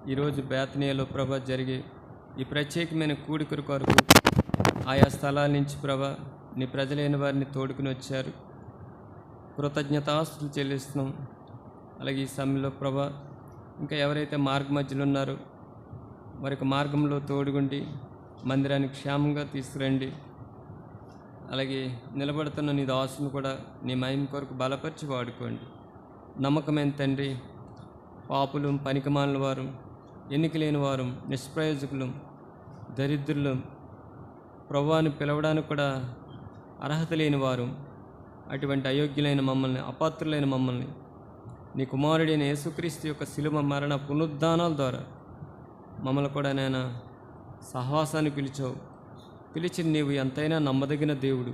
ఈరోజు బేతనీయలో ప్రభ జరిగే ఈ ప్రత్యేకమైన కూడిక కొరకు ఆయా స్థలాల నుంచి ప్రభ నీ ప్రజలైన వారిని తోడుకుని వచ్చారు. కృతజ్ఞతాస్తులు చెల్లిస్తున్నాం. అలాగే ఈ సమయంలో ప్రభ ఇంకా ఎవరైతే మార్గ మధ్యలో ఉన్నారో వారికి మార్గంలో తోడుగుండి మందిరానికి క్షేమంగా తీసుకురండి. అలాగే నిలబడుతున్న నీ దాసును కూడా నీ మహిమ కొరకు బలపరిచి వాడుకోండి. నమ్మకమైన తండ్రి, పాపులు, పనికిమాలిన వారు, ఎన్నిక లేని వారు, నిష్ప్రయోజకులు, దరిద్రులు, ప్రభువాని పిలవడానికి కూడా అర్హత లేని వారు, అటువంటి అయోగ్యులైన మమ్మల్ని, అపాత్రులైన మమ్మల్ని నీ కుమారుడైన యేసుక్రీస్తు యొక్క శిలువ మరణ పునరుద్ధానాల ద్వారా మమ్మల్ని కూడా నేను సహవాసాన్ని పిలిచి నీవు ఎంతైనా నమ్మదగిన దేవుడు.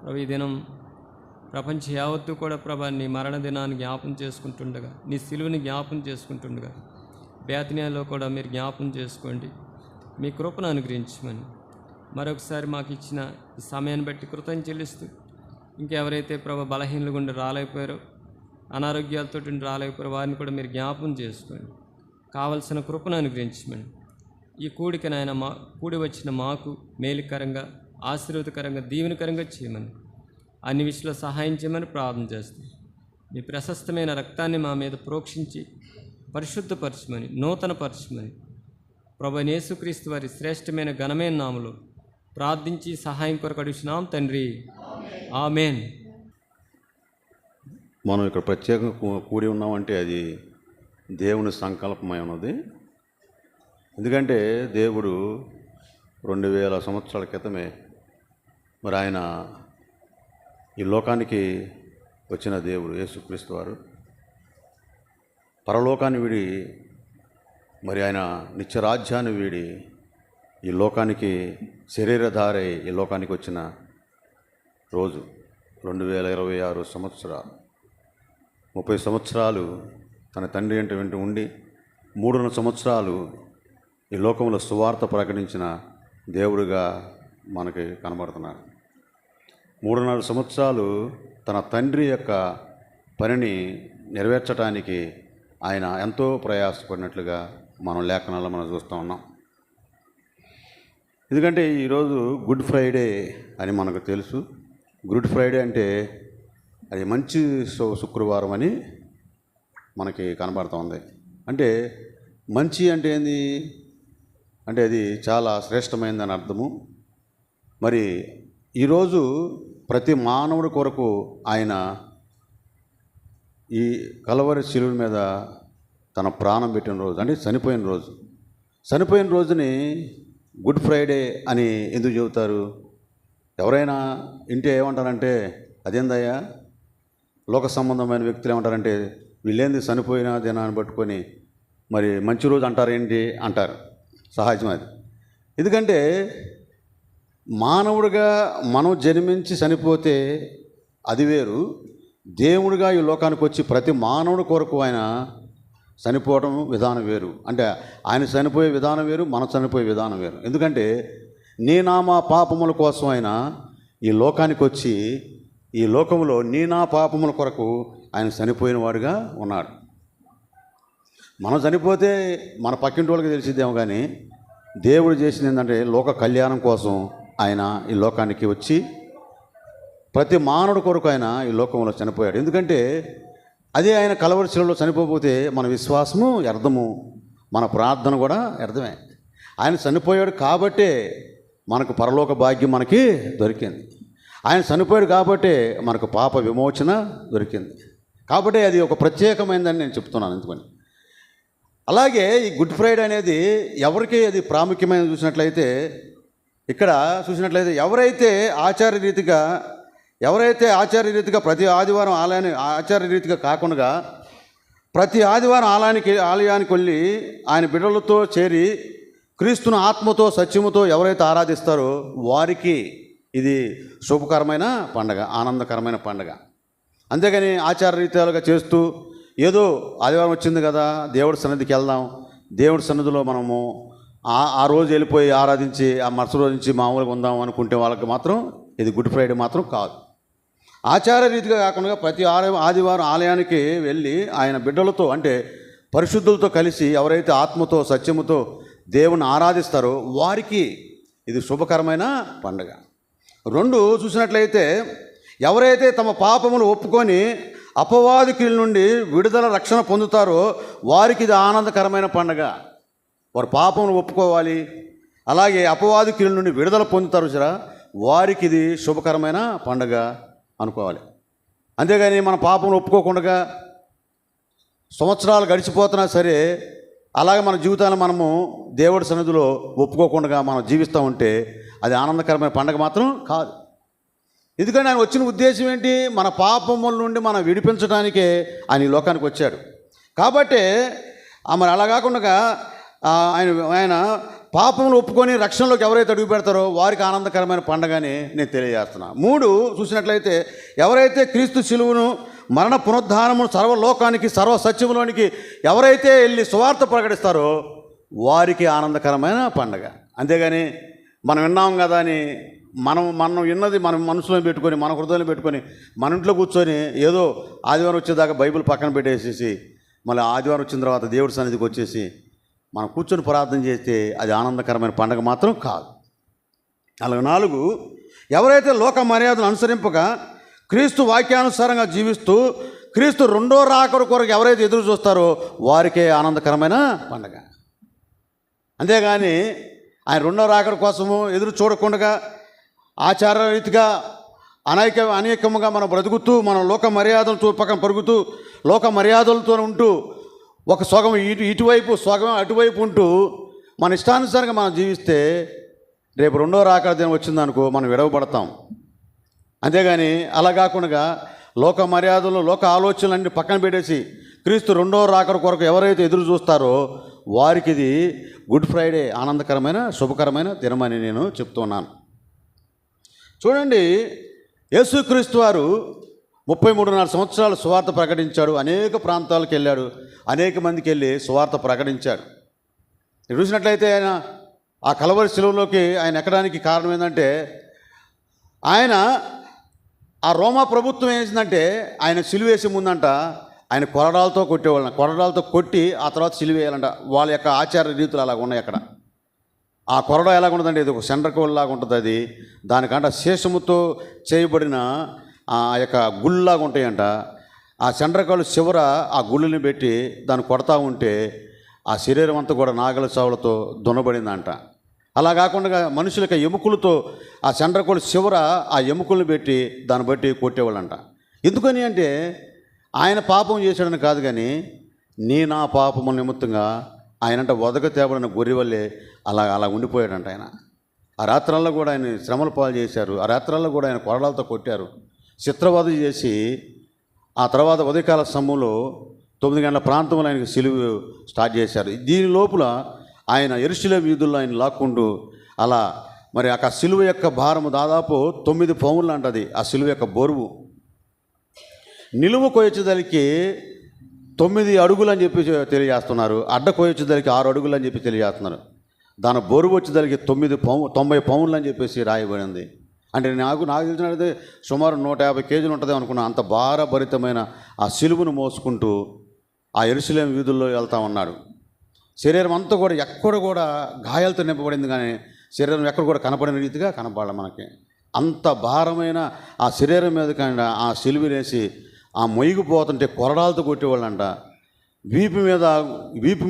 ప్రభు ఈ దినం ప్రపంచ యావత్తు కూడా ప్రభా నీ మరణ దినాన్ని జ్ఞాపం చేసుకుంటుండగా, నీ శిలువని జ్ఞాపం చేసుకుంటుండగా బేతనీయలో కూడా మీరు జ్ఞాపం చేసుకోండి. మీ కృపను అనుగ్రహించమని మరొకసారి మాకు ఇచ్చిన ఈ సమయాన్ని బట్టి కృతజ్ఞతలు చెల్లిస్తూ, ఇంకెవరైతే ప్రభు బలహీనలు గుండా రాలేకపోయారో, అనారోగ్యాలతో రాలేకపోయారో వారిని కూడా మీరు జ్ఞాపం చేసుకోండి. కావలసిన కృపను అనుగ్రహించమని ఈ కూడికనైనా కూడి వచ్చిన మాకు మేలుకరంగా, ఆశీర్వాదకరంగా, దీవెనకరంగా చేయమని, అన్ని విషయంలో సహాయం చేయమని ప్రార్థన చేస్తాం. మీ ప్రశస్తమైన రక్తాన్ని మా మీద ప్రోక్షించి పరిశుద్ధపరచమని, నూతనపరచమని ప్రభువైన యేసుక్రీస్తు వారి శ్రేష్టమైన ఘనమైన నామములో ప్రార్థించి సహాయం కొరకు అడుగుతున్నాం తండ్రి, ఆమేన్. మనం ఇక్కడ ప్రత్యేకంగా కూడి ఉన్నామంటే అది దేవుని సంకల్పమై ఉన్నది. ఎందుకంటే దేవుడు 2000 సంవత్సరాల క్రితమే మరి ఆయన ఈ లోకానికి వచ్చిన దేవుడు యేసుక్రీస్తు వారు పరలోకాన్ని వీడి మరి ఆయన నిత్యరాజ్యాన్ని వీడి ఈ లోకానికి శరీరధారై ఈ లోకానికి వచ్చిన రోజు 2026 సంవత్సరాలు, 30 సంవత్సరాలు తన తండ్రి వెంట ఉండి 3 సంవత్సరాలు ఈ లోకంలో సువార్త ప్రకటించిన దేవుడిగా మనకి కనబడుతున్నాడు. 3.5 సంవత్సరాలు తన తండ్రి యొక్క పనిని నెరవేర్చడానికి ఆయన ఎంతో ప్రయాసపడినట్లుగా మనం లేఖనాల్లో మనం చూస్తూ ఉన్నాం. ఎందుకంటే ఈరోజు గుడ్ ఫ్రైడే అని మనకు తెలుసు. గుడ్ ఫ్రైడే అంటే అది మంచి శుక్రవారం అని మనకి కనబడుతుంది. అంటే మంచి అంటే ఏంది అంటే అది చాలా శ్రేష్టమైనదని అర్థము. మరి ఈరోజు ప్రతి మానవుడి కొరకు ఆయన ఈ కలవరి శిలువ మీద తన ప్రాణం పెట్టిన రోజు, అంటే చనిపోయిన రోజుని గుడ్ ఫ్రైడే అని ఎందుకు చెబుతారు? ఎవరైనా ఇంటే ఏమంటారంటే, అదేందయ్యా లోక సంబంధమైన వ్యక్తులు ఏమంటారంటే, వీళ్ళేంది చనిపోయిన దినాన్ని పట్టుకొని మరి మంచి రోజు అంటారేంటి అంటారు. సహజం అది. ఎందుకంటే మానవుడిగా మనం జన్మించి చనిపోతే అది వేరు, దేవుడిగా ఈ లోకానికి వచ్చి ప్రతి మానవుడి కొరకు ఆయన చనిపోవడం విధానం వేరు. అంటే ఆయన చనిపోయే విధానం వేరు, మనం చనిపోయే విధానం వేరు. ఎందుకంటే నీ నా పాపముల కోసం ఆయన ఈ లోకానికి వచ్చి ఈ లోకంలో నీ నా పాపముల కొరకు ఆయన చనిపోయిన వాడుగా ఉన్నాడు. మనం చనిపోతే మన పక్కింటి వాళ్ళకి తెలిసిద్దేమో, కానీ దేవుడు చేసింది ఏంటంటే లోక కళ్యాణం కోసం ఆయన ఈ లోకానికి వచ్చి ప్రతి మానవుడి కొరకు ఆయన ఈ లోకంలో చనిపోయాడు. ఎందుకంటే అదే ఆయన కలవరి శిలువలో చనిపోతే మన విశ్వాసము వ్యర్థము, మన ప్రార్థన కూడా వ్యర్థమే. ఆయన చనిపోయాడు కాబట్టే మనకు పరలోక భాగ్యం మనకి దొరికింది. ఆయన చనిపోయాడు కాబట్టే మనకు పాప విమోచన దొరికింది. కాబట్టి అది ఒక ప్రత్యేకమైనదని నేను చెప్తున్నాను. ఎందుకని అలాగే ఈ గుడ్ ఫ్రైడే అనేది ఎవరికి అది ప్రాముఖ్యమైన చూసినట్లయితే, ఇక్కడ చూసినట్లయితే ఎవరైతే ఆచార్యరీతిగా ప్రతి ఆదివారం ఆచార్యరీతిగా కాకుండా ప్రతి ఆదివారం ఆలయానికి వెళ్ళి ఆయన బిడ్డలతో చేరి క్రీస్తును ఆత్మతో సత్యముతో ఎవరైతే ఆరాధిస్తారో వారికి ఇది శుభకరమైన పండగ, ఆనందకరమైన పండగ. అంతేగాని ఆచారరీత్యాలుగా చేస్తూ ఏదో ఆదివారం వచ్చింది కదా దేవుడి సన్నిధికి వెళ్దాం, దేవుడి సన్నిధిలో మనము ఆ రోజు వెళ్ళిపోయి ఆరాధించి ఆ మరుసటి రోజు నుంచి మామూలుగా ఉందాం అనుకుంటే వాళ్ళకి మాత్రం ఇది గుడ్ ఫ్రైడే మాత్రం కాదు. ఆచార రీతిగా కాకుండా ప్రతి ఆదివారం ఆలయానికి వెళ్ళి ఆయన బిడ్డలతో, అంటే పరిశుద్ధులతో కలిసి ఎవరైతే ఆత్మతో సత్యముతో దేవుని ఆరాధిస్తారో వారికి ఇది శుభకరమైన పండుగ. 2 చూసినట్లయితే ఎవరైతే తమ పాపములు ఒప్పుకొని అపవాది క్రియల నుండి విడుదల రక్షణ పొందుతారో వారికి ఇది ఆనందకరమైన పండుగ. వారు పాపములు ఒప్పుకోవాలి, అలాగే అపవాది క్రియల నుండి విడుదల పొందుతారు సరే, వారికి ఇది శుభకరమైన పండుగ అనుకోవాలి. అంతేగాని మన పాపములు ఒప్పుకోకుండా సంవత్సరాలు గడిచిపోతున్నా సరే అలాగే మన జీవితాన్ని మనము దేవుడి సన్నిధిలో ఒప్పుకోకుండా మనం జీవిస్తూ ఉంటే అది ఆనందకరమైన పండుగ మాత్రం కాదు. ఎందుకంటే ఆయన వచ్చిన ఉద్దేశం ఏంటి? మన పాపముల నుండి మనం విడిపించడానికే ఆయన ఈ లోకానికి వచ్చాడు. కాబట్టి మరి అలా కాకుండా ఆయన పాపములు ఒప్పుకొని రక్షణలోకి ఎవరైతే అడుగు పెడతారో వారికి ఆనందకరమైన పండుగని నేను తెలియజేస్తున్నా. 3 చూసినట్లయితే ఎవరైతే క్రీస్తు శిలువను మరణ పునరుద్ధానమును సర్వలోకానికి సర్వ సత్యములోనికి ఎవరైతే వెళ్ళి సువార్త ప్రకటిస్తారో వారికి ఆనందకరమైన పండుగ. అంతేగాని మనం విన్నాం కదా అని మనం విన్నది మన మనసులో పెట్టుకొని మన హృదయంలో పెట్టుకొని మన ఇంట్లో కూర్చొని ఏదో ఆదివారం వచ్చేదాకా బైబిల్ పక్కన పెట్టేసేసి మళ్ళీ ఆదివారం వచ్చిన తర్వాత దేవుడి సన్నిధికి వచ్చేసి మనం కూర్చొని ప్రార్థన చేస్తే అది ఆనందకరమైన పండుగ మాత్రం కాదు. 4 ఎవరైతే లోక మర్యాదను అనుసరింపక క్రీస్తు వాక్యానుసారంగా జీవిస్తూ క్రీస్తు 2వ రాకడ కొరకు ఎవరైతే ఎదురు చూస్తారో వారికే ఆనందకరమైన పండుగ. అంతేగాని ఆయన 2వ రాకడ కోసము ఎదురు చూడకుండా ఆచార రీతిగా అనేకముగా మనం బ్రతుకుతూ మనం లోక మర్యాదలతో పక్కన పరుగుతూ లోక మర్యాదలతో ఉంటూ ఒక సగం ఇటువైపు సగం అటువైపు ఉంటూ మన ఇష్టానుసారంగా మనం జీవిస్తే రేపు 2వ రాకడ దినం వచ్చిందనుకో మనం విడవబడతాం. అంతేగాని అలా కాకుండా లోక మర్యాదలు లోక ఆలోచనలన్నీ పక్కన పెట్టేసి క్రీస్తు 2వ రాకడ కొరకు ఎవరైతే ఎదురు చూస్తారో వారికి ఇది గుడ్ ఫ్రైడే ఆనందకరమైన శుభకరమైన దినమని నేను చెప్తున్నాను. చూడండి, యేసుక్రీస్తు వారు 33.5 సంవత్సరాలు సువార్త ప్రకటించాడు. అనేక ప్రాంతాలకు వెళ్ళాడు, అనేక మందికి వెళ్ళి సువార్త ప్రకటించాడు. చూసినట్లయితే ఆయన ఆ కలవరి శిలువలోకి ఆయన ఎక్కడానికి కారణం ఏంటంటే ఆయన ఆ రోమా ప్రభుత్వం ఏం చేసిందంటే ఆయన సిలువ వేసే ముందంట ఆయన కొరడాలతో కొట్టేవాళ్ళని, కొరడాలతో కొట్టి ఆ తర్వాత సిలువ వేయాలంట. వాళ్ళ యొక్క ఆచార రీతులు అలాగ ఉన్నాయి అక్కడ. ఆ కొరడ ఎలాగ ఉంటుందంటే ఇది ఒక సెండ్రకోల్లాగా ఉంటుంది. అది దానికంట శేషముతో చేయబడిన ఆ యొక్క గుళ్ళలాగా ఉంటాయంట. ఆ సెండ్రకోలు చివర ఆ గుళ్ళని పెట్టి దాన్ని కొడతా ఉంటే ఆ శరీరం అంతా కూడా నాగల చావులతో దున్నబడిందంట. అలా కాకుండా మనుషుల యొక్క ఎముకలతో ఆ సెండ్రకోలు చివర ఆ ఎముకలను పెట్టి దాన్ని బట్టి కొట్టేవాళ్ళంట. ఎందుకని అంటే ఆయన పాపం చేశాడని కాదు, కానీ నా పాపము నిమిత్తంగా ఆయనంట వదక తేబడిన గొర్రె వల్లే అలా ఉండిపోయాడంట. ఆయన ఆ రాత్రల్లో కూడా ఆయన శ్రమల పాలు చేశారు. ఆ రాత్రల్లో కూడా ఆయన కొరడాలతో కొట్టారు, చిత్రవధ చేసి ఆ తర్వాత ఉదయకాల సమయంలో 9 గంటల ప్రాంతంలో ఆయనకు సిలువ స్టార్ట్ చేశారు. దీని లోపల ఆయన యెరూషలేము వీధుల్లో ఆయన లాక్కుంటూ అలా మరి ఆ సిలువ యొక్క భారము దాదాపు 9 పౌండ్లు అంటది. ఆ సిలువ యొక్క బరువు నిలువు కొయ్యొచ్చేదానికి 9 అడుగులు అని చెప్పి తెలియజేస్తున్నారు. అడ్డ కొయ్యొచ్చేదానికి 6 అడుగులు అని చెప్పి తెలియజేస్తున్నారు. దాని బరువు వచ్చేదానికి 90 పౌండ్లు అని చెప్పేసి రాయబడింది. అంటే నాకు తెలిసినట్లయితే సుమారు 150 కేజీలు ఉంటుంది అనుకున్నా. అంత భారభరితమైన ఆ సిలువను మోసుకుంటూ ఆ యెరూషలేము వీధుల్లో వెళ్తూ ఉన్నాడు. శరీరం అంతా కూడా ఎక్కడ కూడా గాయాలతో నింపబడింది, కానీ శరీరం ఎక్కడ కూడా కనపడిన రీతిగా కనపడాలి మనకి. అంత భారమైన ఆ శరీరం మీద కానీ ఆ సిలువనేసి ఆ మొయ్యిపోతుంటే కొరడాలతో కొట్టేవాళ్ళంట. వీపు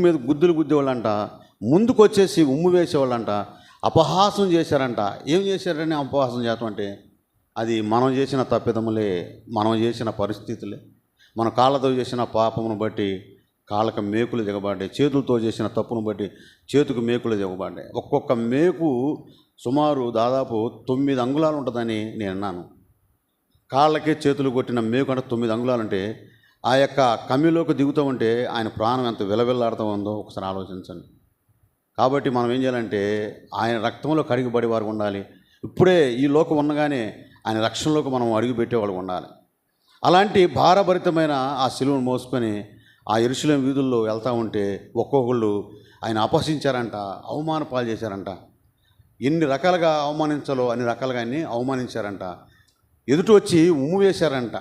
మీద గుద్దులు గుద్దేవాళ్ళంట. ముందుకు వచ్చేసి ఉమ్ము వేసేవాళ్ళంట. అపహాసం చేశారంట. ఏం చేశారని అపహాసం చేయటం అంటే అది మనం చేసిన తప్పిదములే, మనం చేసిన పరిస్థితులే, మన కాళ్ళతో చేసిన పాపమును బట్టి కాళ్ళకు మేకులు దిగబడ్డాయి, చేతులతో చేసిన తప్పును బట్టి చేతుకు మేకులు దిగబడ్డాయి. ఒక్కొక్క మేకు సుమారు దాదాపు 9 అంగుళాలు ఉంటుందని నేను అన్నాను. కాళ్ళకి చేతులు కొట్టిన మేకు అంటే 9 అంగుళాలు అంటే ఆ యొక్క కమ్మిలోకి దిగుతూ ఉంటే ఆయన ప్రాణం ఎంత విలవిల్లాడుతూ ఉందో ఒకసారి ఆలోచించండి. కాబట్టి మనం ఏం చేయాలంటే ఆయన రక్తంలో కడిగిబడి వారు ఉండాలి. ఇప్పుడే ఈ లోకం ఉండగానే ఆయన రక్షణలోకి మనం అడుగుపెట్టేవాళ్ళు ఉండాలి. అలాంటి భారభరితమైన ఆ సిలువను మోసుకొని ఆ యెరూషలేము వీధుల్లో వెళ్తూ ఉంటే ఒక్కొక్కళ్ళు ఆయన అపహసించారంట, అవమాన పాలు చేశారంట. ఎన్ని రకాలుగా అవమానించాలో అన్ని రకాలుగా ఆయన్ని అవమానించారంట. ఎదుటి వచ్చి ఉమ్ము వేశారంట.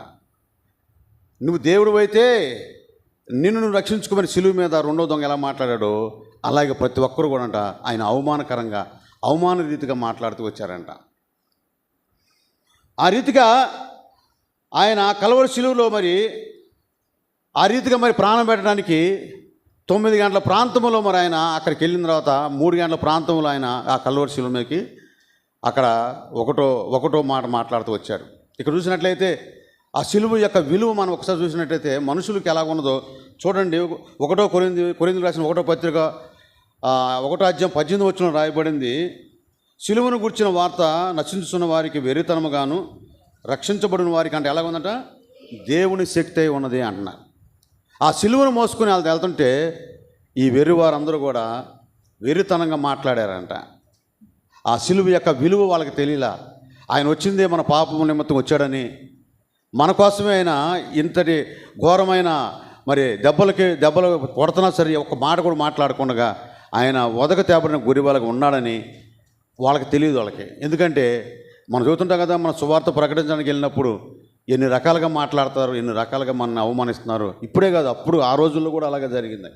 నువ్వు దేవుడు అయితే నిన్ను నువ్వు రక్షించుకోమని సిలువ మీద రెండో దొంగ ఎలా మాట్లాడాడో అలాగే ప్రతి ఒక్కరు కూడా అంట ఆయన అవమానకరంగా అవమాన రీతిగా మాట్లాడుతూ వచ్చారంట. ఆ రీతిగా ఆయన కలవరి సిలువలో మరి ఆ రీతిగా మరి ప్రాణం పెట్టడానికి 9 గంటల ప్రాంతంలో మరి ఆయన అక్కడికి వెళ్ళిన తర్వాత 3 గంటల ప్రాంతంలో ఆయన ఆ కలవరి సిలువ మీదకి అక్కడ ఒకటో మాట మాట్లాడుతూ వచ్చాడు. ఇక్కడ చూసినట్లయితే ఆ సిలువ యొక్క విలువ మనం ఒకసారి చూసినట్లయితే మనుషులకు ఎలా ఉన్నదో చూడండి. 1 కొరింథీయులకు రాసిన 1వ పత్రిక 1వ అధ్యాయం 18వ వచనం రాయబడింది, సిలువను గుర్చిన వార్త నశించుతున్న వారికి వెర్రితనముగాను రక్షించబడిన వారికి అంటే ఎలా ఉందంట దేవుని శక్తి అయి ఉన్నది అంటున్నారు. ఆ సిలువను మోసుకుని వాళ్ళు వెళ్తుంటే ఈ వెర్రి వారందరూ కూడా వెర్రితనంగా మాట్లాడారంట. ఆ సిలువ యొక్క విలువ వాళ్ళకి తెలియలా. ఆయన వచ్చిందే మన పాపం నిమిత్తం వచ్చాడని, మన కోసమే ఆయన ఇంతటి ఘోరమైన మరి దెబ్బలు కొడుతున్నా సరే ఒక్క మాట కూడా మాట్లాడకుండా ఆయన వదక తేబడిన గురి వాళ్ళకి ఉన్నాడని వాళ్ళకి తెలియదు. వాళ్ళకి ఎందుకంటే మనం చూస్తుంటాం కదా, మన సువార్త ప్రకటించడానికి వెళ్ళినప్పుడు ఎన్ని రకాలుగా మాట్లాడతారు, ఎన్ని రకాలుగా మనల్ని అవమానిస్తున్నారు. ఇప్పుడే కాదు, అప్పుడు ఆ రోజుల్లో కూడా అలాగే జరిగింది.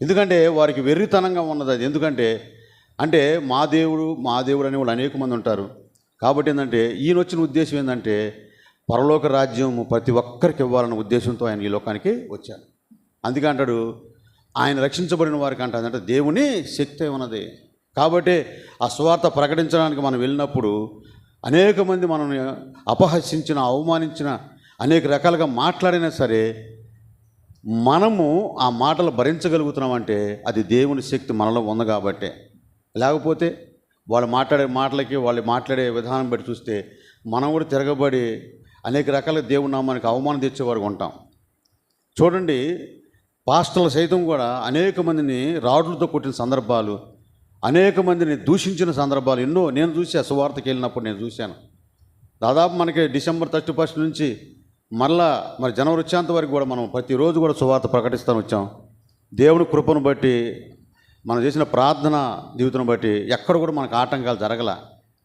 ఎందుకంటే వారికి వెర్రితనంగా ఉన్నది అది. ఎందుకంటే అంటే మా దేవుడు అనే వాళ్ళు అనేక మంది ఉంటారు. కాబట్టి ఏంటంటే ఈయన వచ్చిన ఉద్దేశం ఏంటంటే పరలోక రాజ్యం ప్రతి ఒక్కరికి ఇవ్వాలన్న ఉద్దేశంతో ఆయన ఈ లోకానికి వచ్చాడు. అందుకే అంటాడు ఆయన రక్షించబడిన వారికి అంటే దేవుని శక్తి ఉన్నది. కాబట్టి ఆ సువార్త ప్రకటించడానికి మనం వెళ్ళినప్పుడు అనేక మంది మనల్ని అపహసించిన, అవమానించిన, అనేక రకాలుగా మాట్లాడినా సరే మనము ఆ మాటలు భరించగలుగుతున్నామంటే అది దేవుని శక్తి మనలో ఉంది కాబట్టే. లేకపోతే వాళ్ళు మాట్లాడే మాటలకి వాళ్ళు మాట్లాడే విధానం బట్టి చూస్తే మనం కూడా తిరగబడి అనేక రకాల దేవుని నామానికి అవమానం తెచ్చేవారు ఉంటాం. చూడండి, పాస్టర్లు సైతం కూడా అనేక మందిని రాడ్లతో కొట్టిన సందర్భాలు, అనేక మందిని దూషించిన సందర్భాలు ఎన్నో నేను చూసా. సువార్తకి వెళ్ళినప్పుడు నేను చూశాను. దాదాపు మనకి డిసెంబర్ 31 నుంచి మరి జనవరి వచ్చేంత వరకు కూడా మనం ప్రతిరోజు కూడా సువార్త ప్రకటిస్తాను వచ్చాం. దేవుని కృపను బట్టి మనం చేసిన ప్రార్థన జీవితం బట్టి ఎక్కడ కూడా మనకు ఆటంకాలు జరగల.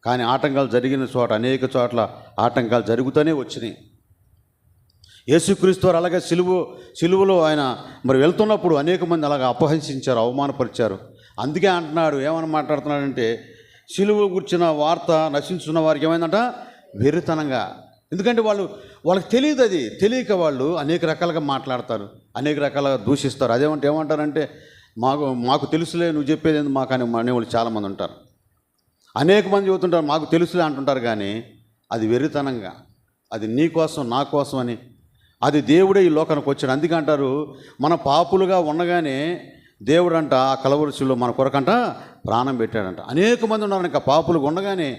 కానీ ఆటంకాలు జరిగిన చోట అనేక చోట్ల ఆటంకాలు జరుగుతూనే వచ్చినాయి. యేసుక్రీస్తు వారు అలాగే సిలువలో ఆయన మరి వెళ్తున్నప్పుడు అనేక మంది అలాగ అపహసించారు, అవమానపరిచారు. అందుకే అంటున్నాడు, ఏమని మాట్లాడుతున్నాడంటే సిలువ గుర్చిన వార్త నశించున్న వారికి ఏమైందంట వెర్రితనంగా. ఎందుకంటే వాళ్ళకి తెలియదు. అది తెలియక వాళ్ళు అనేక రకాలుగా మాట్లాడతారు, అనేక రకాలుగా దూషిస్తారు. ఏమంటారంటే మాకు తెలుసులే, నువ్వు చెప్పేది మాకు అని అనేవాళ్ళు చాలామంది ఉంటారు. అనేక మంది చెబుతుంటారు మాకు తెలుసులే అంటుంటారు. కానీ అది వెర్రితనంగా, అది నీ కోసం నా కోసం అని, అది దేవుడే ఈ లోకానికి వచ్చాడు. అందుకే అంటారు మన పాపులుగా ఉండగానే దేవుడు అంట ఆ కలవరిశిలో మన కొరకంట ప్రాణం పెట్టాడంట. అనేక మంది ఉన్నారు ఇంకా పాపులుగా ఉండగానే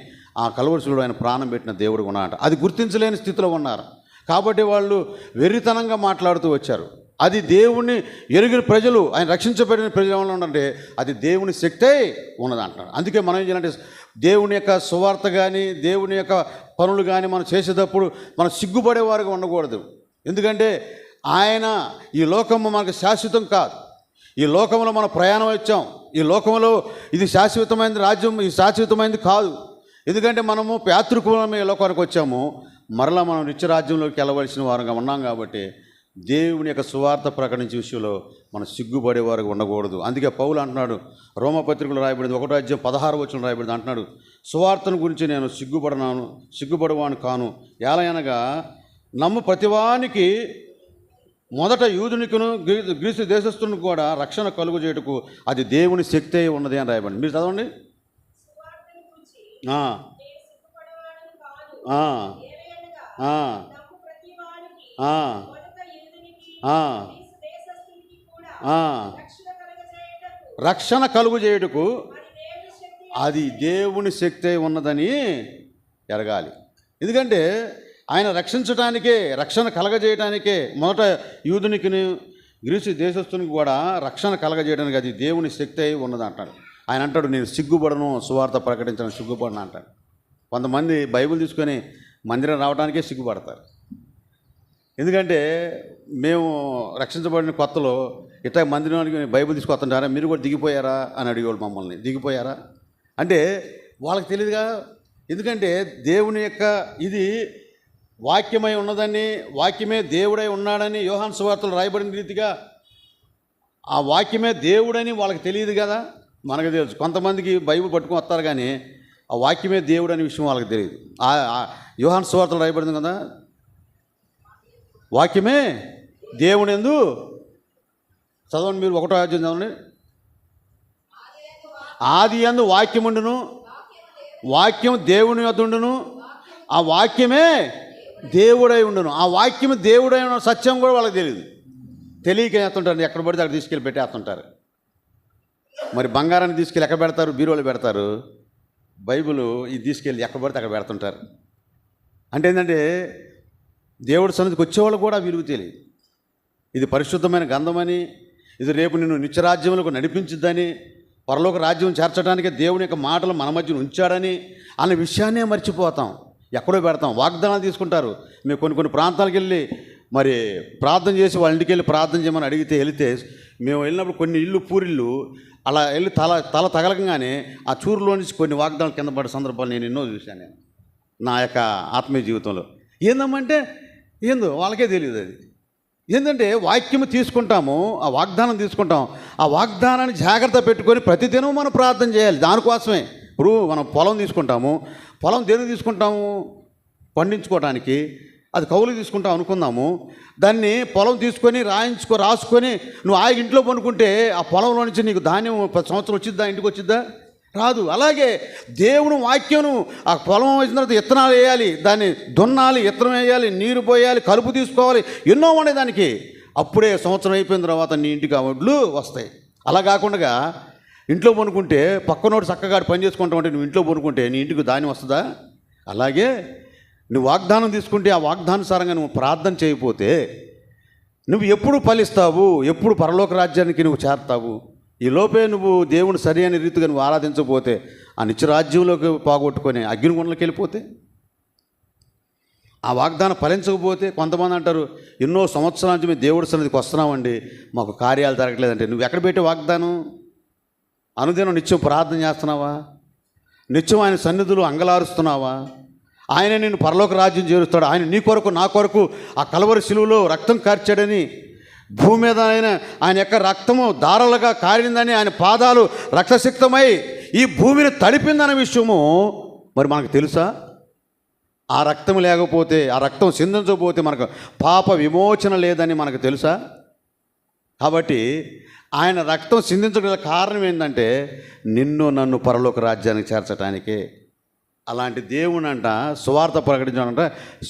ఆ కలవరిశిలో ఆయన ప్రాణం పెట్టిన దేవుడు ఉన్నాడంట. అది గుర్తించలేని స్థితిలో ఉన్నారు. కాబట్టి వాళ్ళు వెర్రితనంగా మాట్లాడుతూ వచ్చారు. అది దేవుణ్ణి ఎరిగిన ప్రజలు, ఆయన రక్షించబడిన ప్రజలు ఏమన్నా ఉండంటే అది దేవుని శక్తే ఉన్నది అంటున్నారు. అందుకే మనం ఏం చేయాలంటే దేవుని యొక్క సువార్త కానీ దేవుని యొక్క పనులు కానీ మనం చేసేటప్పుడు మనం సిగ్గుపడేవారుగా ఉండకూడదు. ఎందుకంటే ఆయన ఈ లోకము మనకు శాశ్వతం కాదు. ఈ లోకంలో మనం ప్రయాణం వచ్చాం. ఈ లోకంలో ఇది శాశ్వతమైనది, రాజ్యం ఇది శాశ్వతమైనది కాదు. ఎందుకంటే మనము యాత్రికులమే ఈ లోకానికి వచ్చాము. మరలా మనం నిత్యరాజ్యంలోకి వెళ్ళవలసిన వారంగా ఉన్నాం. కాబట్టి దేవుని యొక్క సువార్త ప్రకటించే విషయంలో మనం సిగ్గుపడేవారు ఉండకూడదు. అందుకే పౌలు అంటున్నాడు, రోమపత్రికలో రాయబడింది 1వ అధ్యాయం 16వ వచనం రాయబడింది. అంటున్నాడు, సువార్తను గురించి నేను సిగ్గుపడవాను కాను. ఎలాగనగా నమ్ము ప్రతివానికి మొదట యూదునికును గ్రీసు దేశస్థునికి కూడా రక్షణ కలుగు చేయుటకు అది దేవుని శక్తి ఉన్నది అని రాయబడింది. మీరు చదవండి. రక్షణ కలుగు చేయుటకు అది దేవుని శక్తి ఉన్నదని ఎరగాలి. ఎందుకంటే ఆయన రక్షించడానికే, రక్షణ కలగజేయడానికే మొదట యూదునికి గ్రీసు దేశస్థునికి కూడా రక్షణ కలగజేయడానికి అది దేవుని శక్తి అయి ఉన్నది అంటాడు. ఆయన అంటాడు, నేను సిగ్గుపడను, సువార్త ప్రకటించడానికి సిగ్గుపడను అంటాడు. కొంతమంది బైబిల్ తీసుకొని మందిరం రావడానికే సిగ్గుపడతారు. ఎందుకంటే మేము రక్షించబడిన కొత్తలో ఇట్లా మందిరానికి బైబిల్ తీసుకొస్తుంటారా, మీరు కూడా దిగిపోయారా అని అడిగేవాళ్ళు మమ్మల్ని. దిగిపోయారా అంటే వాళ్ళకి తెలియదుగా. ఎందుకంటే దేవుని యొక్క ఇది వాక్యమై ఉన్నదని, వాక్యమే దేవుడై ఉన్నాడని యోహాను సువార్తలో రాయబడిన రీతిగా ఆ వాక్యమే దేవుడని వాళ్ళకి తెలియదు కదా, మనకు తెలుసు. కొంతమందికి బైబిల్ పట్టుకొని వస్తారు కానీ ఆ వాక్యమే దేవుడు అనే విషయం వాళ్ళకి తెలియదు. యోహాను సువార్తలో రాయబడింది కదా, వాక్యమే దేవుడెందు, చదవండి మీరు 1వ అధ్యాయం చదవండి. ఆది యందు వాక్యముండును, వాక్యం దేవుని యొద్ద ఉండును, ఆ వాక్యమే దేవుడై ఉండును. ఆ వాక్యము దేవుడై ఉన్న సత్యం కూడా వాళ్ళకి తెలియదు. తెలియక వేస్తుంటారు, ఎక్కడ పడితే అక్కడ తీసుకెళ్ళి పెట్టేస్తుంటారు. మరి బంగారాన్ని తీసుకెళ్ళి ఎక్కడ పెడతారు? బీరువాలో పెడతారు. బైబిల్ ఇది తీసుకెళ్ళి ఎక్కడ పడితే అక్కడ పెడుతుంటారు. అంటే ఏంటంటే దేవుడి సన్నిధికి వచ్చేవాళ్ళు కూడా విలువ తెలియదు. ఇది పరిశుద్ధమైన గంధమని, ఇది రేపు నిన్ను నిత్యరాజ్యములకు నడిపించుద్దని, పరలోక రాజ్యం చేర్చడానికి దేవుని యొక్క మాటలు మన మధ్యన ఉంచాడని అన్న విషయాన్నే మర్చిపోతాం. ఎక్కడో పెడతాం. వాగ్దానాలు తీసుకుంటారు. మేము కొన్ని ప్రాంతాలకు వెళ్ళి మరి ప్రార్థన చేసి వాళ్ళ ఇంటికి వెళ్ళి ప్రార్థన చేయమని వెళితే మేము వెళ్ళినప్పుడు కొన్ని ఇల్లు పూరిళ్ళు అలా వెళ్ళి తల తగలకంగానే ఆ చూరులో నుంచి కొన్ని వాగ్దానాలు కింద పడే సందర్భాలు నేను ఎన్నో చూశాను. నేను నా యొక్క ఆత్మీయ జీవితంలో ఏందమ్మంటే ఏందో వాళ్ళకే తెలియదు. అది ఏంటంటే వాక్యము తీసుకుంటాము, ఆ వాగ్దానం తీసుకుంటాం, ఆ వాగ్దానాన్ని జాగ్రత్త పెట్టుకొని ప్రతిదినం మనం ప్రార్థన చేయాలి. దానికోసమే ఇప్పుడు మనం పొలం తీసుకుంటాము. పొలం దేనికి తీసుకుంటాము? పండించుకోవడానికి. అది కౌలు తీసుకుంటాం అనుకుందాము. దాన్ని పొలం తీసుకొని రాసుకొని నువ్వు ఆ ఇంట్లో పనుకుంటే ఆ పొలంలో నుంచి నీకు ధాన్యం 10 సంవత్సరం వచ్చిద్దా? ఇంటికి వచ్చిద్దా? రాదు. అలాగే దేవుని వాక్యం ఆ పొలం వేసిన తర్వాత విత్తనాలు వేయాలి, దాన్ని దున్నాలి, విత్తనం వేయాలి, నీరు పోయాలి, కలుపు తీసుకోవాలి, ఎన్నో ఉండే దానికి. అప్పుడే సంవత్సరం అయిపోయిన తర్వాత నీ ఇంటికి ఆ వడ్లు వస్తాయి. అలా కాకుండా ఇంట్లో పనుకుంటే పక్కనోడు చక్కగా పని చేసుకుంటా ఉంటే నువ్వు ఇంట్లో పనుకుంటే నీ ఇంటికి ధాన్యం వస్తుందా? అలాగే నువ్వు వాగ్దానం తీసుకుంటే ఆ వాగ్దానుసారంగా నువ్వు ప్రార్థన చేయకపోతే నువ్వు ఎప్పుడు ఫలిస్తావు? ఎప్పుడు పరలోక రాజ్యానికి నువ్వు చేరుతావు? ఈ లోపే నువ్వు దేవుని సరి అయిన రీతిగా నువ్వు ఆరాధించకపోతే ఆ నిత్యరాజ్యంలోకి పోగొట్టుకొని అగ్నిగుండలోకి వెళ్ళిపోతే, ఆ వాగ్దానం ఫలించకపోతే, కొంతమంది అంటారు ఎన్నో సంవత్సరాల నుంచి మేము దేవుడి సన్నిధికి వస్తున్నామండి, మాకు కార్యాలు జరగట్లేదంటే నువ్వు ఎక్కడ పెట్టే వాగ్దానం? అనుదినం నిత్యం ప్రార్థన చేస్తున్నావా? నిత్యం ఆయన సన్నిధులు అంగలారుస్తున్నావా? ఆయన నిన్ను పరలోక రాజ్యం చేరుస్తాడు. ఆయన నీ కొరకు నా కొరకు ఆ కలవరి శిలువలో రక్తం కార్చాడని, భూమి మీద ఆయన యొక్క రక్తము దారాలుగా కారిందని, ఆయన పాదాలు రక్తసిక్తమై ఈ భూమిని తడిపిందనే విషయము మరి మనకు తెలుసా? ఆ రక్తం లేకపోతే, ఆ రక్తం సిందించకపోతే మనకు పాప విమోచన లేదని మనకు తెలుసా? కాబట్టి ఆయన రక్తం సిందించగల కారణం ఏంటంటే నిన్ను నన్ను పరలోక రాజ్యానికి చేర్చడానికే. అలాంటి దేవుని అంట సువార్త ప్రకటించాలంట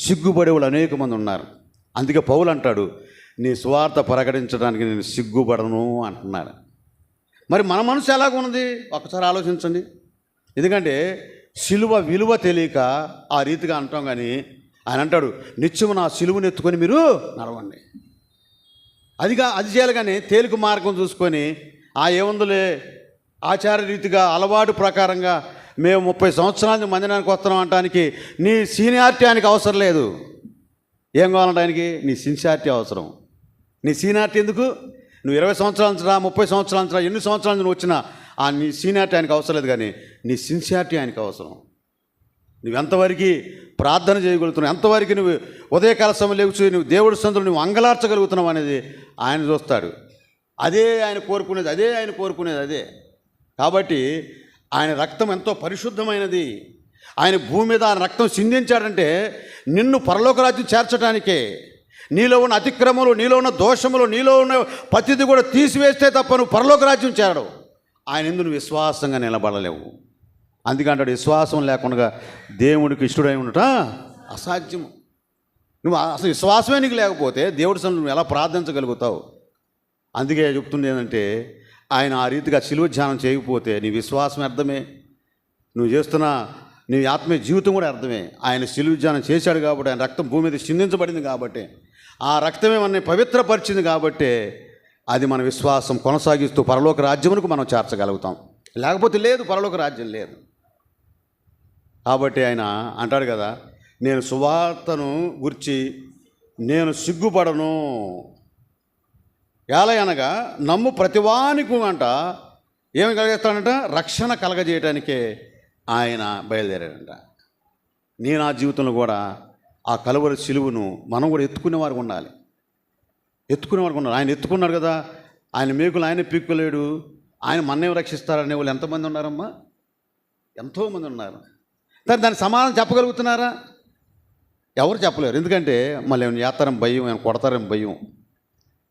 సిగ్గుపడేవాళ్ళు అనేక మంది ఉన్నారు. అందుకే పౌలు అంటాడు, నీ సువార్త ప్రకటించడానికి నేను సిగ్గుపడను అంటున్నాడు. మరి మన మనసు ఎలాగున్నది ఒకసారి ఆలోచించండి. ఎందుకంటే సిలువ విలువ తెలియక ఆ రీతిగా అంటాం. కానీ ఆయన అంటాడు, నిత్యము నా సిలువను ఎత్తుకొని మీరు నడవండి. అది చేయాలి. కానీ తేలిక మార్గం చూసుకొని ఏముందులే ఆచార రీతిగా అలవాటు ప్రకారంగా మేము 30 సంవత్సరాల నుంచి మందిరానికి వస్తున్నాం అనడానికి నీ సీనియారిటీ ఆయనకి అవసరం లేదు. ఏం కావాలంటే నీ సిన్సియారిటీ అవసరం. నీ సీనియారిటీ ఎందుకు? నువ్వు 20 సంవత్సరాల నుంచి రా, 30 సంవత్సరాల నుంచి రా, ఎన్ని సంవత్సరాల నుంచి నువ్వు వచ్చినా ఆ నీ సీనియారిటీ ఆయనకు అవసరం లేదు. కానీ నీ సిన్సియారిటీ ఆయనకు అవసరం. నువ్వు ఎంతవరకు ప్రార్థన చేయగలుగుతున్నావు, ఎంతవరకు నువ్వు ఉదయకాల సమయం లేచి నువ్వు దేవుడి సందులో నువ్వు అంగలార్చగలుగుతున్నావు అనేది ఆయన చూస్తాడు. అదే ఆయన కోరుకునేది అదే. కాబట్టి ఆయన రక్తం ఎంతో పరిశుద్ధమైనది. ఆయన భూమి మీద ఆయన రక్తం సిందించాడంటే నిన్ను పరలోక రాజ్యం చేర్చడానికే. నీలో ఉన్న అతిక్రమలు, నీలో ఉన్న దోషములు, నీలో ఉన్న ప్రతిది కూడా తీసివేస్తే తప్ప నువ్వు పరలోక రాజ్యం చేరడు. ఆయన ఎందు నువ్వు విశ్వాసంగా నిలబడలేవు. అందుకంటాడు, విశ్వాసం లేకుండా దేవుడికి ఇష్టడై ఉండట అసాధ్యము. నువ్వు అసలు విశ్వాసమే నీకు లేకపోతే దేవుడి సన్నిధిలో నువ్వు ఎలా ప్రార్థించగలుగుతావు? అందుకే చెప్తుంది ఏంటంటే ఆయన ఆ రీతిగా శిలువ ధ్యానం చేయకపోతే నీ విశ్వాసం అర్థమే, నువ్వు చేస్తున్న నీ ఆత్మీయ జీవితం కూడా అర్థమే. ఆయన శిలువ ధ్యానం చేశాడు కాబట్టి, ఆయన రక్తం భూమి మీద చిందించబడింది కాబట్టి, ఆ రక్తమే మనని పవిత్రపరిచింది కాబట్టి అది మన విశ్వాసం కొనసాగిస్తూ పరలోక రాజ్యమునకు మనం చేర్చగలుగుతాం. లేకపోతే లేదు, పరలోక రాజ్యం లేదు. కాబట్టి ఆయన అంటాడు కదా, నేను సువార్తను గురించి నేను సిగ్గుపడను. అనగా నమ్ము ప్రతివానికి అంట ఏమి కలిగిస్తాడంట? రక్షణ కలగజేయటానికే ఆయన బయలుదేరాడంట. నా జీవితంలో కూడా ఆ కలువరి సిలువను మనం కూడా ఎత్తుకునేవారు ఉండాలి. ఆయన ఎత్తుకున్నాడు కదా, ఆయన మేకులు ఆయన పీక్కులేడు, ఆయన మన్నేం రక్షిస్తారనే వాళ్ళు ఎంతమంది ఉన్నారమ్మా? ఎంతోమంది ఉన్నారు. దాని సమాధానం చెప్పగలుగుతున్నారా? ఎవరు చెప్పలేరు. ఎందుకంటే మళ్ళీ ఏమైనా చేస్తారని భయం, ఏమైనా కొడతారని భయం.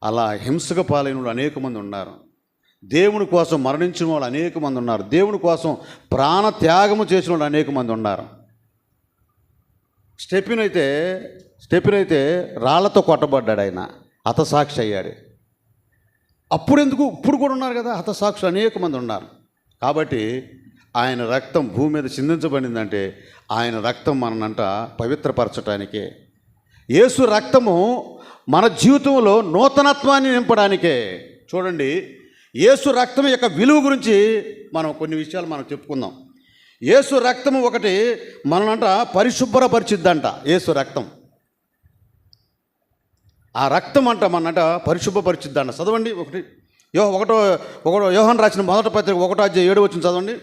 అలా హింసక పాలైన వాళ్ళు అనేక మంది ఉన్నారు. దేవుని కోసం మరణించిన వాళ్ళు అనేక మంది ఉన్నారు. దేవుని కోసం ప్రాణ త్యాగము చేసిన వాళ్ళు అనేక మంది ఉన్నారు. స్టెఫెను అయితే రాళ్లతో కొట్టబడ్డాడు, ఆయన హతసాక్షి అయ్యాడు. ఇప్పుడు కూడా ఉన్నారు కదా హతసాక్షులు అనేక మంది ఉన్నారు. కాబట్టి ఆయన రక్తం భూమి మీద చిందించబడిందంటే ఆయన రక్తం మననంట పవిత్రపరచటానికే. యేసు రక్తము మన జీవితంలో నూతనత్వాన్ని నింపడానికే. చూడండి, యేసు రక్తం యొక్క విలువ గురించి మనం కొన్ని విషయాలు మనం చెప్పుకుందాం. యేసు రక్తము ఒకటి మననంట పరిశుభ్రపరిచిద్దంట. యేసు రక్తం, ఆ రక్తం అంట మనంట పరిశుభ్రపరిచిద్దంట. చదవండి ఒకటో యోహాను రాసిన మొదటి పత్రిక 1:7 చదవండి.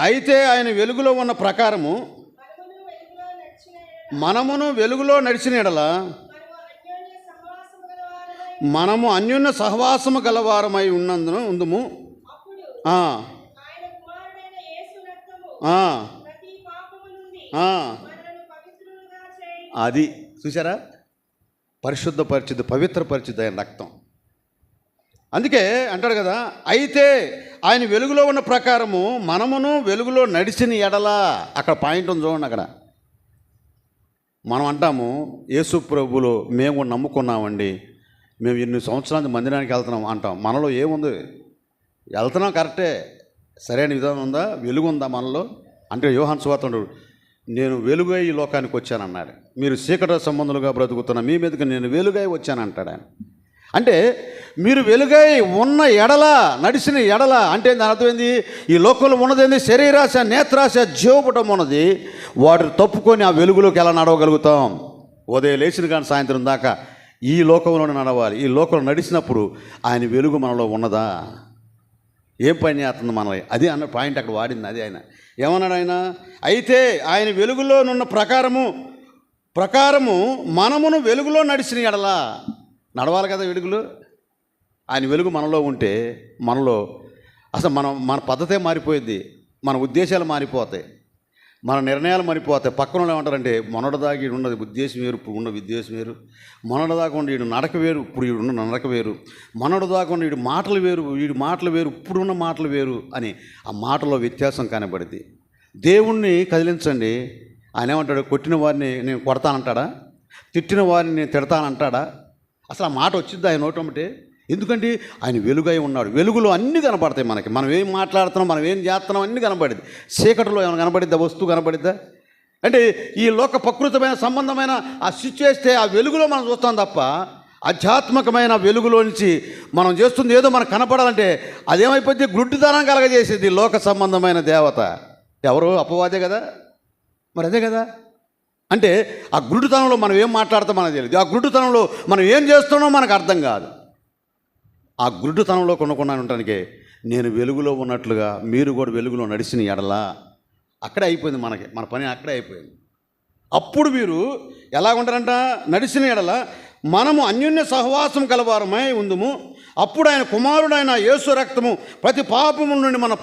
అయితే ఆయన వెలుగులో ఉన్న ప్రకారము మనమును వెలుగులో నడిచిన ఎడల మనము అన్యోన్య సహవాసము గలవారమై ఉందుము. అది చూసారా, పరిశుద్ధపరిచిద్ది, పవిత్రపరిచిద్ది ఆయన రక్తం. అందుకే అంటాడు కదా, అయితే ఆయన వెలుగులో ఉన్న ప్రకారము మనమును వెలుగులో నడిచిన ఎడల. అక్కడ పాయింట్ ఉంది చూడండి. అక్కడ మనం అంటాము యేసు ప్రభులో మేము నమ్ముకున్నామండి, మేము ఇన్ని సంవత్సరాల మందిరానికి వెళ్తున్నాం అంటాం. మనలో ఏముంది? వెళ్తున్నాం కరెక్టే, సరైన విధానం ఉందా? వెలుగు ఉందా మనలో? అంటే యోహాను సువార్త నేను వెలుగై ఈ లోకానికి వచ్చానన్నాడు. మీరు చీకటి సంబంధులుగా బ్రతుకుతున్న మీ మీదకి నేను వెలుగై వచ్చానంటాడు ఆయన. అంటే మీరు వెలుగై ఉన్న ఎడల, నడిచిన ఎడల అంటే దాని అర్థమైంది, ఈ లోకంలో ఉన్నదేంది? శరీరాశ, నేత్రాశ, జీవపుటం ఉన్నది. వాటిని తప్పుకొని ఆ వెలుగులోకి ఎలా నడవగలుగుతాం? ఉదయం లేచిన కానీ సాయంత్రం దాకా ఈ లోకంలోనే నడవాలి. ఈ లోకంలో నడిచినప్పుడు ఆయన వెలుగు మనలో ఉన్నదా? ఏం పని చేస్తుంది మనల్ని? అది అన్న పాయింట్ అక్కడ వాడింది. అది ఆయన ఏమన్నాడు? ఆయన అయితే ఆయన వెలుగులోనున్న ప్రకారము మనమును వెలుగులో నడిచిన ఎడలా. నడవాలి కదా వెలుగులో. ఆయన వెలుగు మనలో ఉంటే మనలో అసలు మన పద్ధతే మారిపోయింది, మన ఉద్దేశాలు మారిపోతాయి, మన నిర్ణయాలు మారిపోతాయి. పక్కన ఏమంటారంటే మొన్నటిదాకా ఈడు ఉన్నది ఉద్దేశం వేరు, ఇప్పుడు ఉన్న ఉద్దేశం వేరు. మొన్నటిదాకా ఉండి ఈడు నడక వేరు, ఇప్పుడు ఈడు ఉన్న నడక వేరు. మొన్నటిదాకా ఉండి ఈడు మాటలు వేరు, వీడి మాటలు వేరు, ఇప్పుడున్న మాటలు వేరు అని ఆ మాటలో వ్యత్యాసం కనబడింది. దేవుణ్ణి కదిలించండి. ఆయన ఏమంటాడు? కొట్టిన వారిని నేను కొడతానంటాడా? తిట్టిన వారిని నేను తిడతానంటాడా? అసలు ఆ మాట వచ్చింది ఆయన నోటంటే. ఎందుకంటే ఆయన వెలుగై ఉన్నాడు. వెలుగులో అన్నీ కనపడతాయి మనకి. మనం ఏం మాట్లాడుతున్నాం, మనం ఏం చేస్తున్నాం అన్నీ కనపడింది. చీకటిలో ఏమైనా కనపడిద్దా? వస్తువు కనపడిద్దా? అంటే ఈ లోక ప్రకృతమైన సంబంధమైన ఆ స్విచ్ చేస్తే ఆ వెలుగులో మనం చూస్తాం తప్ప ఆధ్యాత్మికమైన వెలుగులో నుంచి మనం చేస్తుంది ఏదో మనకు కనపడాలంటే అదేమైపోద్ది? గుడ్డితనం కలగజేసేది లోక సంబంధమైన దేవత. ఎవరు? అపవాదే కదా. మరి అదే కదా. అంటే ఆ గుడ్డితనంలో మనం ఏం మాట్లాడతాం మనకు తెలియదు. ఆ గుడ్డితనంలో మనం ఏం చేస్తున్నామో మనకు అర్థం కాదు. ఆ గుడ్డితనంలో కొనుక్కున్నాను ఉండటానికే నేను వెలుగులో ఉన్నట్లుగా మీరు కూడా వెలుగులో నడిచిన ఎడలా. అక్కడే అయిపోయింది మన పని అక్కడే అయిపోయింది. అప్పుడు మీరు ఎలా ఉంటారంట? నడిచిన ఎడల మనము అన్యోన్య సహవాసం కలవారమై ఉందుము. అప్పుడు ఆయన కుమారుడైన యేసు రక్తము ప్రతి పాపము నుండి మనం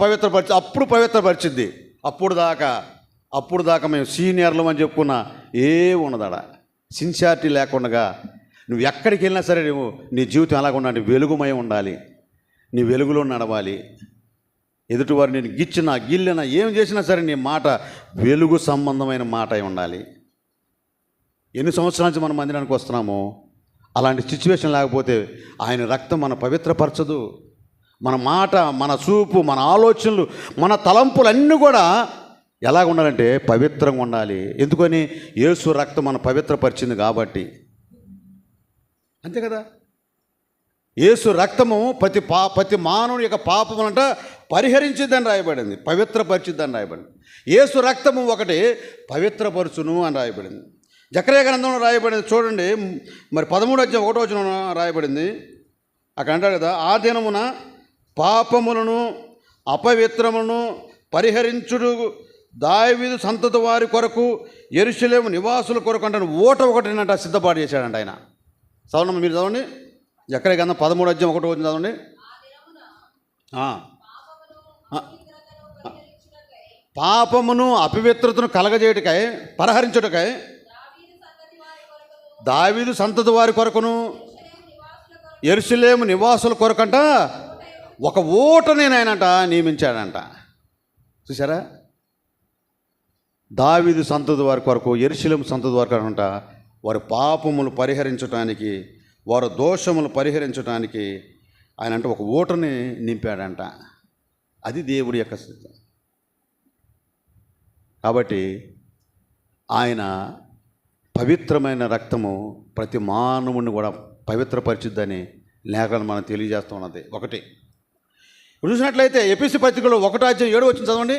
అప్పుడు పవిత్రపరిచిద్ది. అప్పుడు దాకా మేము సీనియర్లు అని చెప్పుకున్నా ఉండదాడ. సిన్సియారిటీ లేకుండా నువ్వు ఎక్కడికి వెళ్ళినా సరే నీ జీవితం ఎలాగ ఉండాలి? వెలుగుమయం ఉండాలి. నీ వెలుగులో నడవాలి. ఎదుటివారు నేను గిచ్చినా గిల్లినా ఏం చేసినా సరే నీ మాట వెలుగు సంబంధమైన మాట అయి ఉండాలి. ఎన్ని సంవత్సరాల నుంచి మనం మందిరానికి వస్తున్నామో అలాంటి సిచ్యువేషన్ లేకపోతే ఆయన రక్తం మన పవిత్రపరచదు. మన మాట, మన చూపు, మన ఆలోచనలు, మన తలంపులన్నీ కూడా ఎలాగ ఉండాలంటే పవిత్రంగా ఉండాలి. ఎందుకని? యేసు రక్తం మన పవిత్రపరిచింది కాబట్టి. అంతే కదా. యేసు రక్తము ప్రతి మానవుని యొక్క పాపమునంట పరిహరించిద్దని రాయబడింది, పవిత్రపరిచిద్దని రాయబడింది. యేసు రక్తము ఒకటి పవిత్రపరచును అని రాయబడింది. జకర్యా గ్రంథంలో రాయబడింది చూడండి. మరి 13:1 రాయబడింది. అక్కడ అంటారు కదా, ఆ దినమున పాపములను, అపవిత్రములను, పరిహరించుడు దావీదు సంతతి వారి కొరకు యెరూషలేము నివాసుల కొరకు అంటే ఓట ఒకటినంట సిద్ధపాటు చేశాడంట ఆయన. చదవండి, మీరు చదవండి. ఎక్కడ కన్నా 13 వచ్చింది చదవండి. పాపమును అపవిత్రతను కలగజేయుటకై పరిహరించుటకై దావీదు సంతతి వారి కొరకును యెరూషలేము నివాసుల కొరకంట ఒక ఓటని ఆయనంట నియమించాడంట. చూసారా? దావీదు సంతతి వారి కొరకు యెరూషలేము సంతతి వారి కొరకంట వారి పాపములు పరిహరించడానికి, వారి దోషములు పరిహరించడానికి ఆయన అంటే ఒక ఓటని నింపాడంట. అది దేవుడి యొక్క స్థితి. కాబట్టి ఆయన పవిత్రమైన రక్తము ప్రతి మానవుని కూడా పవిత్రపరిచిద్దని లేఖనం మనం తెలియజేస్తూ ఉన్నది. ఒకటి చూసినట్లయితే ఎఫెసీ పత్రికలో 1:7 చదవండి.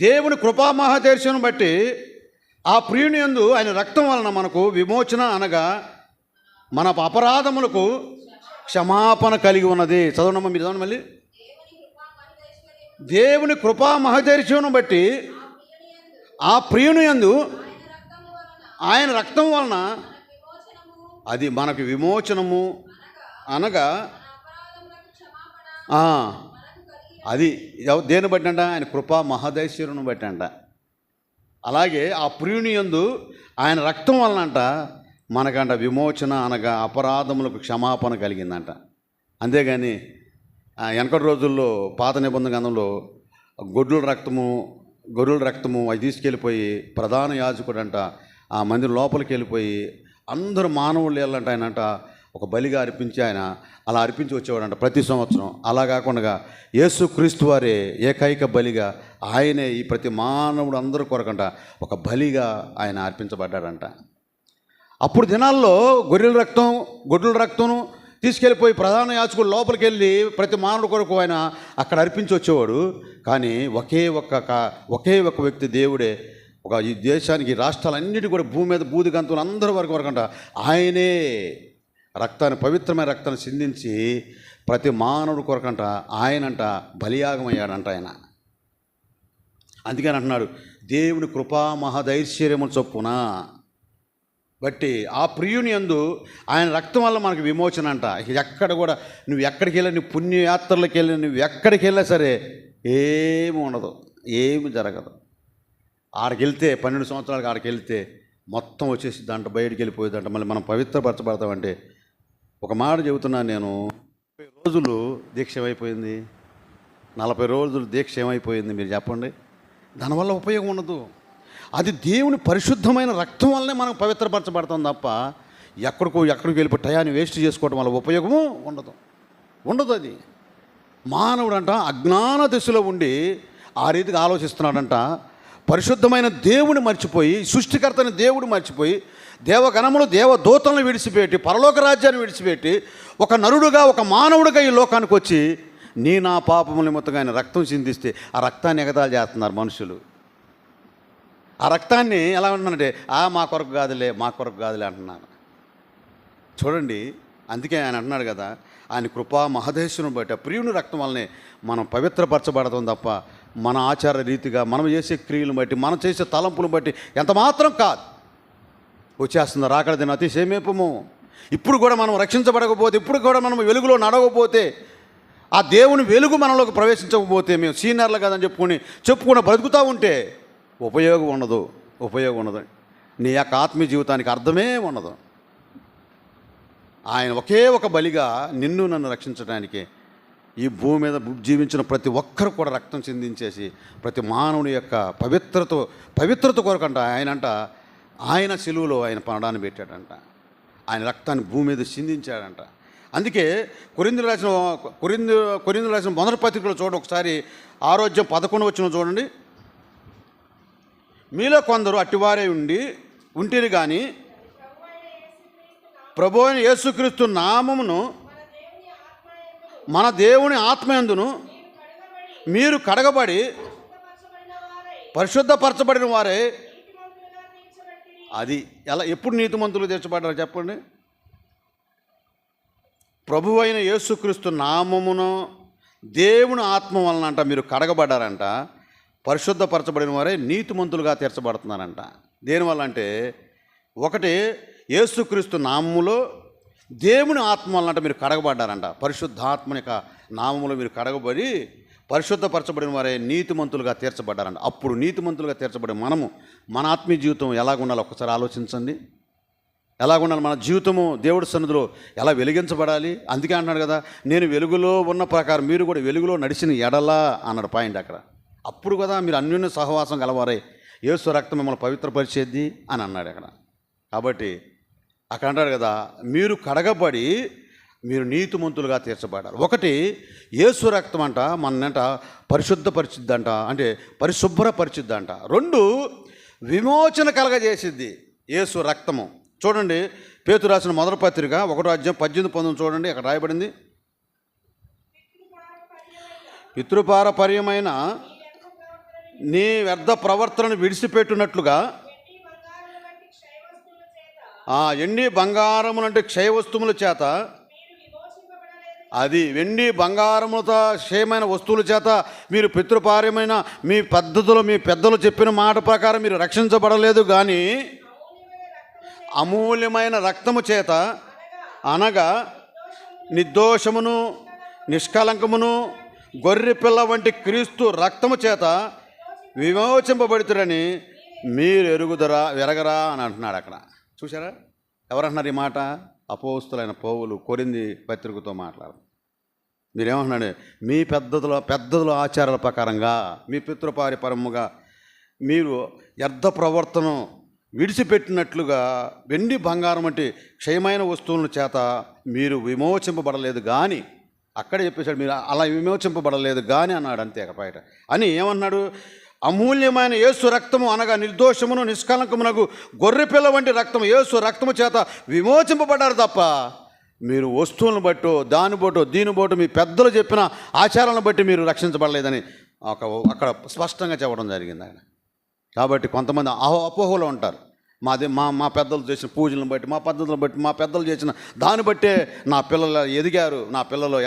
దేవుని కృపామహదైర్ఘ్యమును బట్టి ఆ ప్రియుని యందు ఆయన రక్తం వలన మనకు విమోచన అనగా మన అపరాధములకు క్షమాపణ కలిగి ఉన్నది. చదవనమ్మా, మీరు చదవండి మళ్ళీ. దేవుని కృపా మహదైర్ఘ్యమును బట్టి ఆ ప్రియుని యందు ఆయన రక్తం వలన అది మనకు విమోచనము అనగా అది దేని బట్టి అంట? ఆయన కృపా మహదైశ్వర్యను బట్టి అంట. అలాగే ఆ ప్రియుని యందు ఆయన రక్తం వలన అంట మనకంట విమోచన అనగా అపరాధములకు క్షమాపణ కలిగిందంట. అంతేగాని వెనకటి రోజుల్లో పాత నిబంధన గ్రంథంలో గొర్రెల రక్తము అవి తీసుకెళ్ళిపోయి ప్రధాన యాజకుడు అంట ఆ మందిరం లోపలికి వెళ్ళిపోయి అందరూ మానవులు వెళ్ళంట ఆయనంట ఒక బలిగా అర్పించి ఆయన అలా అర్పించి వచ్చేవాడంట ప్రతి సంవత్సరం. అలా కాకుండా యేసుక్రీస్తు వారే ఏకైక బలిగా ఆయనే ఈ ప్రతి మానవుడు అందరూ కొరకంట ఒక బలిగా ఆయన అర్పించబడ్డాడంట. అప్పుడు దినాల్లో గొర్రెల రక్తం తీసుకెళ్ళిపోయి ప్రధాన యాజకుడు లోపలికి వెళ్ళి ప్రతి మానవుడు కొరకు ఆయన అక్కడ అర్పించి వచ్చేవాడు. కానీ ఒకే ఒక వ్యక్తి దేవుడే ఈ దేశానికి రాష్ట్రాలన్నిటి కూడా భూమి మీద బూదిగంతులు అందరి వరకంట ఆయనే రక్తాన్ని పవిత్రమైన రక్తాన్ని సిందించి ప్రతి మానవుడు కొరకంట ఆయనంట బలియాగమయ్యాడంట ఆయన. అందుకని అంటున్నాడు దేవుని కృపా మహదైశ్వర్యము చొప్పున బట్టి ఆ ప్రియుని యందు ఆయన రక్తం వల్ల మనకు విమోచన అంట. ఎక్కడ కూడా నువ్వు ఎక్కడికి వెళ్ళా, నువ్వు పుణ్యయాత్రలకు వెళ్ళి నువ్వు ఎక్కడికి వెళ్ళా సరే ఏమి ఉండదు, ఏమి జరగదు. ఆడికి వెళ్తే 12 సంవత్సరాలకు ఆడికి వెళ్తే మొత్తం వచ్చేసి దాంట్లో బయటికి వెళ్ళిపోయేదంట. మళ్ళీ మనం పవిత్రపరచబడతామంటే ఒక మాట చెబుతున్నాను నేను. 40 రోజులు దీక్ష ఏమైపోయింది? 40 రోజులు దీక్ష ఏమైపోయింది మీరు చెప్పండి? దానివల్ల ఉపయోగం ఉండదు. అది దేవుని పరిశుద్ధమైన రక్తం వల్లనే మనం పవిత్రపరచబడతాం తప్ప ఎక్కడికి వెళ్ళిపోయి టయాన్ని వేస్ట్ చేసుకోవడం వల్ల ఉపయోగము ఉండదు. అది మానవుడు అంట అజ్ఞాన దశలో ఉండి ఆ రీతిగా ఆలోచిస్తున్నాడంట. పరిశుద్ధమైన దేవుని మర్చిపోయి, సృష్టికర్తని దేవుడు మర్చిపోయి, దేవగణములు దేవదూతలను విడిచిపెట్టి, పరలోక రాజ్యాన్ని విడిచిపెట్టి ఒక నరుడుగా ఒక మానవుడిగా ఈ లోకానికి వచ్చి నా పాపముల నిమిత్తంగా ఆయన రక్తం చిందిస్తే ఆ రక్తాన్ని ఎగతాళి చేస్తున్నారు మనుషులు. ఆ రక్తాన్ని ఎలా ఉంటుందంటే మా కొరకు కాదులే అంటున్నారు. చూడండి, అందుకే ఆయన అంటున్నాడు కదా, ఆయన కృపా మహదేశ్వరుని బట్టి ప్రియుని రక్తం వల్లనే మనం పవిత్రపరచబడతాం తప్ప మన ఆచార రీతిగా మనం చేసే క్రియలను బట్టి మనం చేసే తలంపులను బట్టి ఎంత మాత్రం కాదు. వచ్చేస్తుంది రాకడ దిన అతి సమీపము. ఇప్పుడు కూడా మనం రక్షించబడకపోతే, ఇప్పుడు కూడా మనం వెలుగులో నడవకపోతే, ఆ దేవుని వెలుగు మనలోకి ప్రవేశించకపోతే, మేము సీనియర్లు కదని చెప్పుకుని బ్రతుకుతూ ఉంటే ఉపయోగం ఉండదు. నీ యొక్క ఆత్మీయ జీవితానికి అర్థమే ఉండదు. ఆయన ఒకే ఒక బలిగా నన్ను రక్షించడానికి ఈ భూమి మీద జీవించిన ప్రతి ఒక్కరు కూడా రక్తం చిందించేసి ప్రతి మానవుని యొక్క పవిత్రత కొరకంట ఆయన సిలువలో ఆయన ప్రాణాన్ని పెట్టాడంట. ఆయన రక్తాన్ని భూమి మీద చిందించాడంట. అందుకే కొరింథీయులకు రాసిన మొదటి పత్రికలో చూడండి ఒకసారి, 6:11 చూడండి. మీలో కొందరు అట్టివారే ఉంటిరి కానీ ప్రభు అయిన యేసుక్రీస్తు నామమును మన దేవుని ఆత్మయందును మీరు కడగబడి పరిశుద్ధపరచబడిన వారే. అది ఎప్పుడు నీతిమంతులు తీర్చబడ్డారు చెప్పండి? ప్రభు అయిన యేసుక్రీస్తు నామమును దేవుని ఆత్మ వలనంట మీరు కడగబడ్డారంట, పరిశుద్ధపరచబడిన వారే నీతిమంతులుగా తీర్చబడుతున్నారంట. దేనివల్ల అంటే, ఒకటి యేసుక్రీస్తు నామములో దేవుని ఆత్మ వలనంట మీరు కడగబడ్డారంట. పరిశుద్ధాత్మని యొక్క నామములో మీరు కడగబడి పరిశుద్ధపరచబడిన వారే నీతిమంతులుగా తీర్చబడ్డారంట. అప్పుడు నీతిమంతులుగా తీర్చబడి మనము మన ఆత్మీయ జీవితం ఎలాగుండాలో ఒక్కసారి ఆలోచించండి. ఎలాగుండాలి మన జీవితము దేవుడి సన్నిధిలో ఎలా వెలిగించబడాలి. అందుకే అంటున్నాడు కదా, నేను వెలుగులో ఉన్న ప్రకారం మీరు కూడా వెలుగులో నడిచిన ఎడలా అన్నాడు పాయింట్ అక్కడ. అప్పుడు కదా మీరు అన్యోన్య సహవాసం గలవారై యేసు రక్తం మిమ్మల్ని పవిత్రపరిచేది అని అన్నాడు అక్కడ. కాబట్టి అక్కడ అంటాడు కదా, మీరు కడగబడి మీరు నీతిమంతులుగా తీర్చబడ్డారు. ఒకటి యేసు రక్తం అంట మనంట పరిశుద్ధపరిచిద్దంట, అంటే పరిశుభ్రపరిచిద్దంట. రెండు విమోచన కలగజేసిద్ది యేసు రక్తము. చూడండి, పేతురు రాసిన మొదటి పత్రిక 1:18-19 చూడండి. అక్కడ రాయబడింది, పితృపారపర్యమైన నీ వ్యర్థ ప్రవర్తనను విడిచిపెట్టినట్లుగా ఎండి బంగారములంటే క్షయ వస్తువుల చేత, అది వెండి బంగారములతో క్షయమైన వస్తువుల చేత మీరు పితృపార్యమైన మీ పద్ధతులు మీ పెద్దలు చెప్పిన మాట ప్రకారం మీరు రక్షించబడలేదు, కానీ అమూల్యమైన రక్తము చేత, అనగా నిర్దోషమును నిష్కలంకమును గొర్రె పిల్ల వంటి క్రీస్తు రక్తము చేత విమోచింపబడుతురని మీరు ఎరగరా అని అంటున్నాడు అక్కడ. చూసారా, ఎవరంటున్నారు ఈ మాట? అపోస్తులైన పౌలు కొరింథీ పత్రికతో మాట్లాడారు. మీరేమంటున్నాడు? మీ పెద్దల ఆచారాల ప్రకారంగా మీ పితృపారిపరముగా మీరు వ్యర్థ ప్రవర్తన విడిచిపెట్టినట్లుగా వెండి బంగారం వంటి క్షయమైన వస్తువుల చేత మీరు విమోచింపబడలేదు, కానీ అక్కడ చెప్పేశాడు మీరు అలా విమోచింపబడలేదు కానీ అన్నాడు. అంతే బయట అని ఏమన్నాడు? అమూల్యమైన యేసు రక్తము, అనగా నిర్దోషమును నిష్కలంకమునకు గొర్రెపిల్ల వంటి రక్తము, యేసు రక్తము చేత విమోచింపబడ్డారు తప్ప మీరు వస్తువులను బట్టో దాన్ని బట్టో దీని బట్టో మీ పెద్దలు చెప్పిన ఆచారాలను బట్టి మీరు రక్షించబడలేదని అక్కడ స్పష్టంగా చెప్పడం జరిగింది ఆయన. కాబట్టి కొంతమంది అపోహలో ఉంటారు. మా పెద్దలు చేసిన పూజలను బట్టి, మా పద్ధతులను బట్టి, మా పెద్దలు చేసిన దాన్ని బట్టే నా పిల్లలు ఎదిగారు, నా పిల్లలు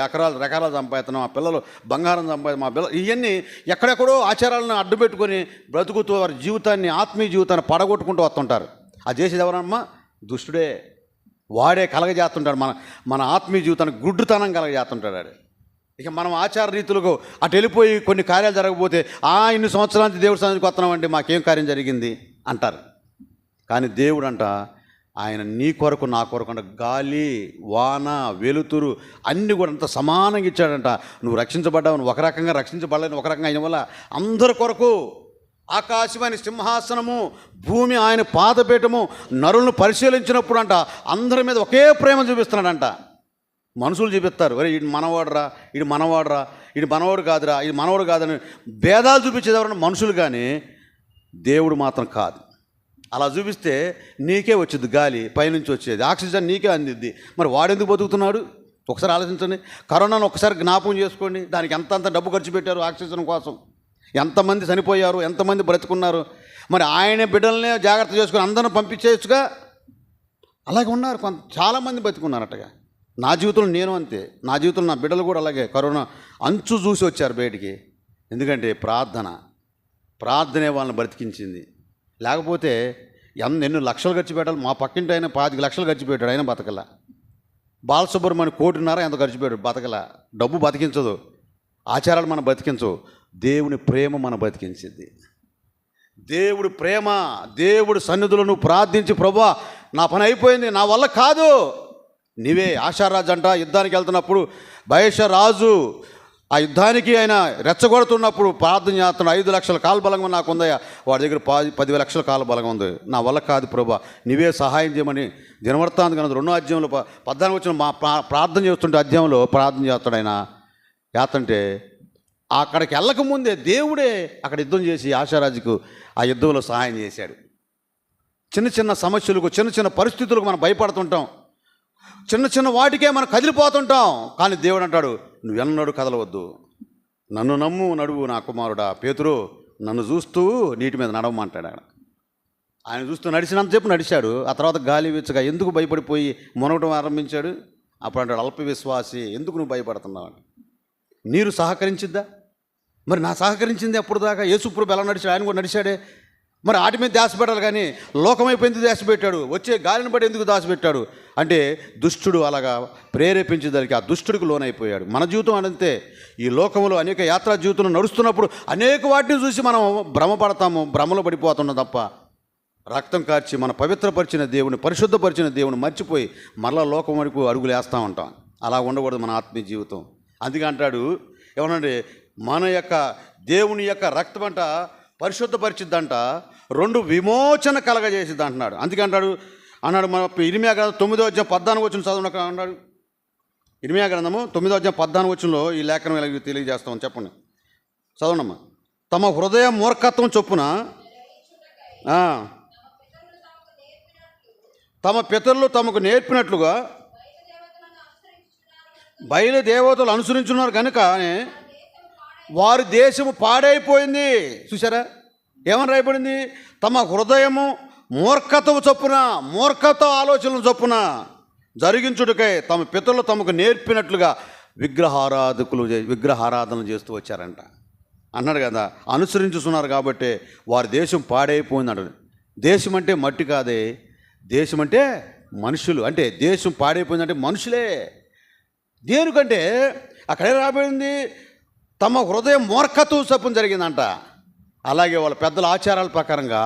రకాలు సంపాదిస్తున్నాం, మా పిల్లలు బంగారం సంపాదిస్తున్నాం, మా పిల్లలు ఇవన్నీ ఎక్కడెక్కడో ఆచారాలను అడ్డుపెట్టుకొని బ్రతుకుతూ వారి జీవితాన్ని, ఆత్మీయ జీవితాన్ని పడగొట్టుకుంటూ వస్తుంటారు. అది చేసేది ఎవరమ్మా? దుష్టుడే. వాడే కలగజేస్తుంటాడు మన ఆత్మీయ జీవితానికి గుడ్డుతనం కలగజేస్తుంటాడు వాడు. ఇక మనం ఆచార రీతులకు అటు వెళ్ళిపోయి కొన్ని కార్యాలు జరగకపోతే ఇన్ని సంవత్సరాల నుంచి దేవుడి సన్నిధికి వస్తున్నామంటే మాకేం కార్యం జరిగింది అంటారు. కానీ దేవుడు అంట ఆయన నీ కొరకు నా కొరకు అంట గాలి వాన వెలుతురు అన్నీ కూడా అంత సమానంగా ఇచ్చాడంట. నువ్వు రక్షించబడ్డావు, నువ్వు ఒక రకంగా రక్షించబడలేని ఒక రకంగా అయిన వల్ల అందరి కొరకు ఆకాశమైన సింహాసనము, భూమి ఆయన పాదపీఠము, నరులను పరిశీలించినప్పుడు అంట అందరి మీద ఒకే ప్రేమ చూపిస్తున్నాడంట. మనుషులు చూపిస్తారు, అరే ఇది మనవాడురా, ఇది మనవాడురా, ఇది మనవాడు కాదురా, ఇది మనవాడు కాదని భేదాలు చూపించేది ఎవరన్నా మనుషులు, కానీ దేవుడు మాత్రం కాదు. అలా చూపిస్తే నీకే వచ్చింది గాలి, పైనుంచి వచ్చేది ఆక్సిజన్ నీకే అందిద్ది. మరి వాడెందుకు బతుకుతున్నాడు? ఒకసారి ఆలోచించండి. కరోనాను ఒకసారి జ్ఞాపకం చేసుకోండి. దానికి ఎంత డబ్బు ఖర్చు పెట్టారు ఆక్సిజన్ కోసం, ఎంతమంది చనిపోయారు, ఎంతమంది బ్రతుకున్నారు. మరి ఆయన బిడ్డలనే జాగ్రత్త చేసుకుని అందరిని పంపించేయచ్చుగా. అలాగే ఉన్నారు చాలామంది బతుకున్నారటగా. నా జీవితంలో నేను అంతే, నా జీవితంలో నా బిడ్డలు కూడా అలాగే కరోనా అంచు చూసి వచ్చారు బయటికి. ఎందుకంటే ప్రార్థనే వాళ్ళని బ్రతికించింది. లేకపోతే ఎన్ని లక్షలు ఖర్చు పెట్టాలి. మా పక్కింటి ఆయన 25 లక్షలు ఖర్చు పెట్టాడు, అయినా బతకల. బాలసుబ్రహ్మణ్యం 1.5 ఎంత ఖర్చు పెట్టాడు, బతకల. డబ్బు బతికించదు, ఆచారాలు మనం బతికించవు. దేవుని ప్రేమ మనం బతికించింది. దేవుడి ప్రేమ, దేవుడి సన్నిధులు నువ్వు ప్రార్థించి, ప్రభువా నా పని అయిపోయింది, నా వల్ల కాదు, నీవే. ఆశారాజు అంట యుద్ధానికి వెళ్తున్నప్పుడు బయష రాజు ఆ యుద్ధానికి ఆయన రెచ్చగొడుతున్నప్పుడు ప్రార్థన చేస్తున్నాడు. 5 లక్షల కాలబలంగా నాకు ఉందయ్యా, వాడి దగ్గర 10 లక్షల కాలబలంగా ఉంది, నా వల్ల కాదు ప్రభువా, నీవే సహాయం చేయమని దినవృత్తాంతం కన్నా 2వ అధ్యాయంలో 14 వచ్చిన మా ప్రార్థన చేస్తుంటే అధ్యాయంలో ప్రార్థన చేస్తాడు ఆయన. చేస్తుంటే అక్కడికి వెళ్ళకముందే దేవుడే అక్కడ యుద్ధం చేసి ఆశారాజుకు ఆ యుద్ధంలో సహాయం చేశాడు. చిన్న చిన్న సమస్యలకు, చిన్న చిన్న పరిస్థితులకు మనం భయపడుతుంటాం, చిన్న చిన్న వాటికే మనం కదిలిపోతుంటాం. కానీ దేవుడు అంటాడు, నువ్వెన్నడూ కదలవద్దు, నన్ను నమ్ము నడువు నా కుమారుడా. పేతురు నన్ను చూస్తూ నీటి మీద నడవమంటాడు. ఆయన చూస్తూ నడిచినంతసేపు నడిచాడు. ఆ తర్వాత గాలి వీచగా ఎందుకు భయపడిపోయి మునగటం ఆరంభించాడు. అప్పుడు అంటాడు, అల్ప విశ్వాసి ఎందుకు నువ్వు భయపడుతున్నావు? నీరు సహకరించిద్దా? మరి నా సహకరించింది ఎప్పుడు దాకా? యేసుప్రభు ఎలా నడిచాడు? ఆయన కూడా నడిచాడే. మరి వాటి మీద ధ్యాస పెట్టాలి, కానీ లోకమైపోయింది ధ్యాస పెట్టాడు. వచ్చే గాలిని బట్టి ఎందుకు దాస పెట్టాడు అంటే దుష్టుడు అలాగా ప్రేరేపించేదానికి ఆ దుష్టుడికి లోనైపోయాడు. మన జీవితం అంతే. ఈ లోకంలో అనేక యాత్రా జీవితంలో నడుస్తున్నప్పుడు అనేక వాటిని చూసి మనం భ్రమపడతాము, భ్రమలో పడిపోతున్నాం తప్ప రక్తం కార్చి మన పవిత్రపరిచిన దేవుని, పరిశుద్ధపరిచిన దేవుని మర్చిపోయి మరలా లోకం వరకు అడుగులు వేస్తూ ఉంటాం. అలా ఉండకూడదు మన ఆత్మీయ జీవితం. అందుకే అంటాడు ఏమనండి, మన యొక్క దేవుని యొక్క రక్తం అంట పరిశుద్ధపరిచిద్దంట, 2 విమోచన కలగజేసిద్ది అంటున్నాడు. అందుకే అన్నాడు మన ఇర్మియా గ్రంథం 9వ అధ్యాయం 14వ వచనం చదవండి అన్నాడు. ఇర్మియా గ్రంథము 9వ అధ్యాయం 14వ వచనంలో ఈ లేఖనం ఇలా తెలియజేస్తామని చెప్పండి, చదవండమ్మా. తమ హృదయ మూర్ఖత్వం చొప్పున తమ పితరులు తమకు నేర్పినట్లుగా బయలుదేవతలు అనుసరించున్నారు కనుక వారి దేశము పాడైపోయింది. చూసారా ఏమని రాయబడింది? తమ హృదయము మూర్ఖత్వం చొప్పున, మూర్ఖత్వ ఆలోచనల చొప్పున జరిగించుటకై తమ పితరులు తమకు నేర్పినట్లుగా విగ్రహారాధనలు చేస్తూ వచ్చారంట అన్నాడు కదా. అనుసరించుతున్నారు కాబట్టి వారి దేశం పాడైపోయింది అంటాడు. దేశం అంటే మట్టి కాదే, దేశం అంటే మనుషులు. అంటే దేశం పాడైపోయిందంటే మనుషులే. దేనికంటే అక్కడే రాబడింది తమ హృదయం మూర్ఖత్వం చొప్పున జరిగిందంట. అలాగే వాళ్ళ పెద్దల ఆచారాల ప్రకారంగా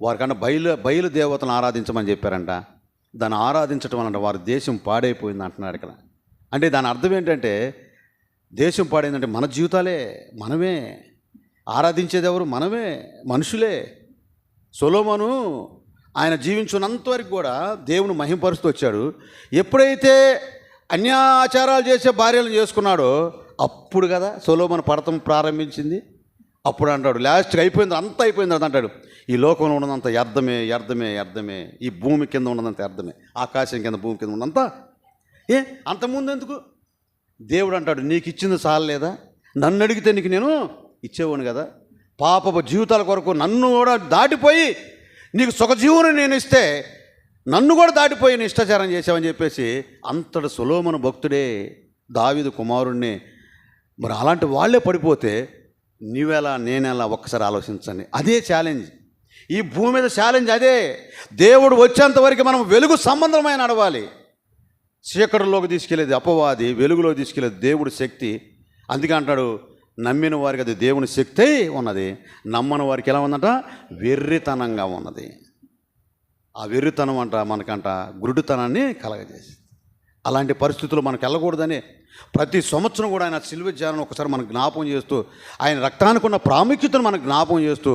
వారికన్నా బయలు దేవతలను ఆరాధించమని చెప్పారంట. దాన్ని ఆరాధించడం వలన వారి దేశం పాడైపోయింది అంటున్నాడు ఇక్కడ. అంటే దాని అర్థం ఏంటంటే దేశం పాడైందంటే మన జీవితాలే, మనమే ఆరాధించేది ఎవరు? మనమే, మనుషులే. సొలొమోను ఆయన జీవించినంత వరకు కూడా దేవుని మహింపరుస్తూ వచ్చాడు. ఎప్పుడైతే అన్యాచారాలు చేసే భార్యలను చేసుకున్నాడో అప్పుడు కదా సొలొమోను పడతం ప్రారంభించింది. అప్పుడు అంటాడు లాస్ట్కి అయిపోయింది, అంతా అయిపోయింది అది అంటాడు. ఈ లోకంలో ఉన్నదంతా వ్యర్థమే, వ్యర్థమే, వ్యర్థమే. ఈ భూమి కింద ఉన్నదంత వ్యర్థమే, ఆకాశం కింద భూమి కింద ఉన్నదంతా అంతకుముందు ఎందుకు? దేవుడు అంటాడు నీకు ఇచ్చింది చాలలేదా? నన్ను అడిగితే నీకు నేను ఇచ్చేవాడు కదా. పాపపు జీవితాల కొరకు నన్ను కూడా దాటిపోయి నీకు సుఖజీవుని నేను ఇస్తే నన్ను కూడా దాటిపోయి నీ ఇష్టాచారం చేసావని చెప్పేసి అంతటి సొలొమోను భక్తుడే, దావీదు కుమారుణ్ణి. మరి అలాంటి వాళ్ళే పడిపోతే నీవెలా నేనెలా ఒక్కసారి ఆలోచించండి. అదే ఛాలెంజ్, ఈ భూమి మీద ఛాలెంజ్ అదే. దేవుడు వచ్చేంతవరకు మనం వెలుగు సంబంధమైన నడవాలి. చీకటిలోకి తీసుకెళ్ళేది అపవాది, వెలుగులోకి తీసుకెళ్ళేది దేవుడి శక్తి. అందుకే అంటాడు నమ్మిన వారికి అది దేవుని శక్తి ఉన్నది, నమ్మని వారికి ఎలా ఉందంట? వెర్రితనంగా ఉన్నది. ఆ వెర్రితనం అంట మనకంట గురుడుతనాన్ని కలగజేసి, అలాంటి పరిస్థితులు మనకు వెళ్ళకూడదని ప్రతి సంవత్సరం కూడా ఆయన శిలువ ధ్యానం ఒకసారి మనకు జ్ఞాపకం చేస్తూ, ఆయన రక్తానికి ఉన్న ప్రాముఖ్యతను మనకు జ్ఞాపకం చేస్తూ,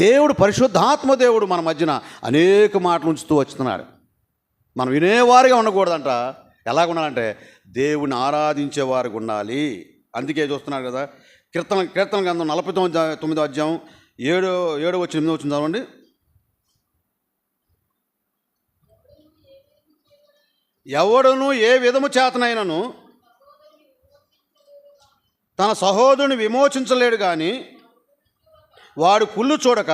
దేవుడు పరిశుద్ధాత్మ దేవుడు మన మధ్యన అనేక మాటలు ఉంచుతూ వస్తున్నాడు. మనం వినేవారిగా ఉండకూడదంట. ఎలాగ ఉండాలంటే దేవుని ఆరాధించేవారికి ఉండాలి. అందుకే చూస్తున్నాడు కదా కీర్తన గ్రంథం 49వ అధ్యాయం 7వ వచనం 8వ వచనం చదవండి. ఎవడును ఏ విధము చేతనైనను తన సహోదరుని విమోచించలేడు, కానీ వాడు కుళ్ళు చూడక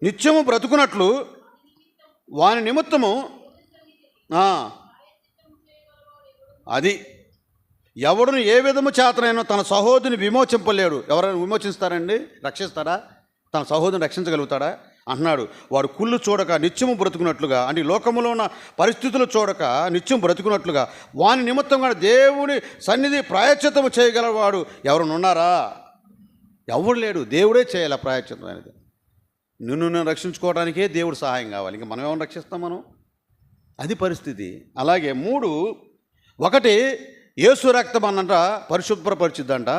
నిత్యము బ్రతుకున్నట్లు వాని నిమిత్తము అది ఎవడును ఏ విధము చేతనైనా తన సహోదరుని విమోచింపలేడు. ఎవరైనా విమోచిస్తారండి? రక్షిస్తాడా? తన సహోదరుని రక్షించగలుగుతాడా అంటున్నాడు. వాడు కుళ్ళు చూడక నిత్యము బ్రతుకున్నట్లుగా, అంటే లోకములో ఉన్న పరిస్థితులు చూడక నిత్యం బ్రతుకున్నట్లుగా వాని నిమిత్తం కూడా దేవుని సన్నిధి ప్రాయశ్చిత్తము చేయగలవాడు ఎవరైనా ఉన్నారా? ఎవడు లేడు. దేవుడే చేయాలి ఆ ప్రాయశ్చిత్తం అనేది. నిన్ను రక్షించుకోవడానికే దేవుడు సహాయం కావాలి. ఇంకా మనం ఏమైనా రక్షిస్తాం మనం? అది పరిస్థితి. అలాగే 3, 1 యేసు రక్తం అన్నంట పరిశుభ్రపరిచిద్దంట,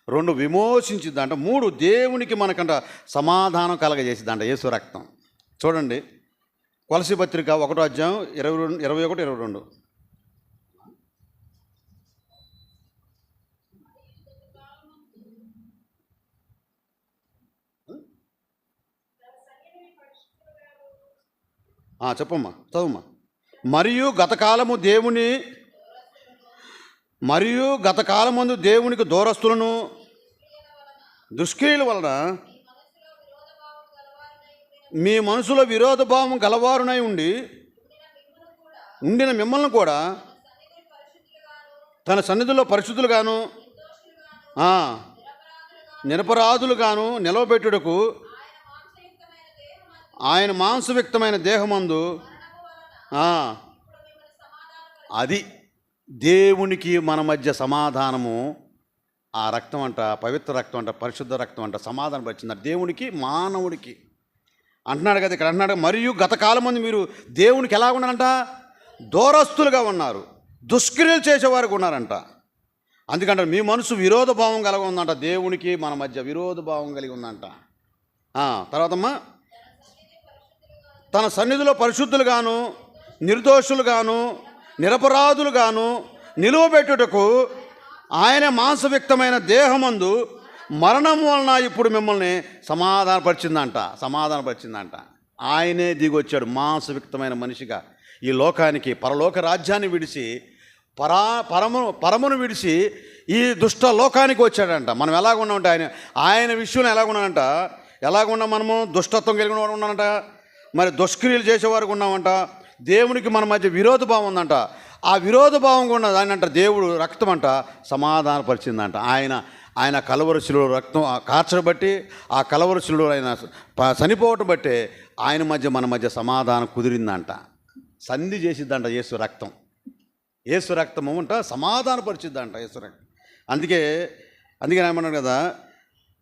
2 విమోచించిద్దంట, 3 దేవునికి మనకంట సమాధానం కలగజేసిద్దంట యేసు రక్తం. చూడండి కొలసీ పత్రిక 1వ అధ్యాయం 21, 22. చెప్పమ్మా, చదవమ్మా. మరియు గతకాలమందు దేవునికి దూరస్తులను దుష్క్రియల వలన మీ మనసులో విరోధభావం గలవారునై ఉండిన మిమ్మల్ని కూడా తన సన్నిధిలో పరిశుద్ధులుగాను నిరపరాధులుగాను నిలవబెట్టుటకు ఆయన మాంసయుక్తమైన దేహమందు అది దేవునికి మన మధ్య సమాధానము. ఆ రక్తం అంట, పవిత్ర రక్తం అంట, పరిశుద్ధ రక్తం అంట సమాధానం వచ్చింది దేవునికి మానవుడికి అంటున్నాడు కదా ఇక్కడ. అంటున్నాడు మరియు గత కాలం మంది మీరు దేవునికి ఎలా ఉన్నారంట, దూరస్తులుగా ఉన్నారు, దుష్క్రియలు చేసేవారికి ఉన్నారంట. అందుకంటే మీ మనసు విరోధ భావం కలిగి ఉందంట, దేవునికి మన మధ్య విరోధ భావం కలిగి ఉందంట. తర్వాతమ్మా తన సన్నిధిలో పరిశుద్ధులుగాను నిర్దోషులుగాను నిరపరాధులుగాను నిలువబెట్టుటకు ఆయన మాంసవ్యక్తమైన దేహమందు మరణం వలన ఇప్పుడు మిమ్మల్ని సమాధానపరిచిందంట. ఆయనే దిగొచ్చాడు మాంసవ్యక్తమైన మనిషిగా ఈ లోకానికి, పరలోక రాజ్యాన్ని విడిచి పరమును విడిచి ఈ దుష్ట లోకానికి వచ్చాడంట. మనం ఎలాగున్నామంటే ఆయన విషయంలో ఎలాగున్నాం మనము, దుష్టత్వం కలిగిన వాడు ఉన్నామంట, మరి దుష్క్రియలు చేసేవారికి ఉన్నామంట, దేవునికి మన మధ్య విరోధ భావం ఉందంట. ఆ విరోధ భావం కూడా దాని అంట దేవుడు రక్తం అంట సమాధానపరిచిందంట. ఆయన కలవరశిలో రక్తం కార్చబట్టి, ఆ కలవరశిలో ఆయన చనిపోవటం బట్టే మన మధ్య సమాధానం కుదిరిందంట, సంధి చేసిద్దంట యేసు రక్తము అంట సమాధానపరిచిద్దంట యేసు రక్తం. అందుకే ఏమన్నాడు కదా,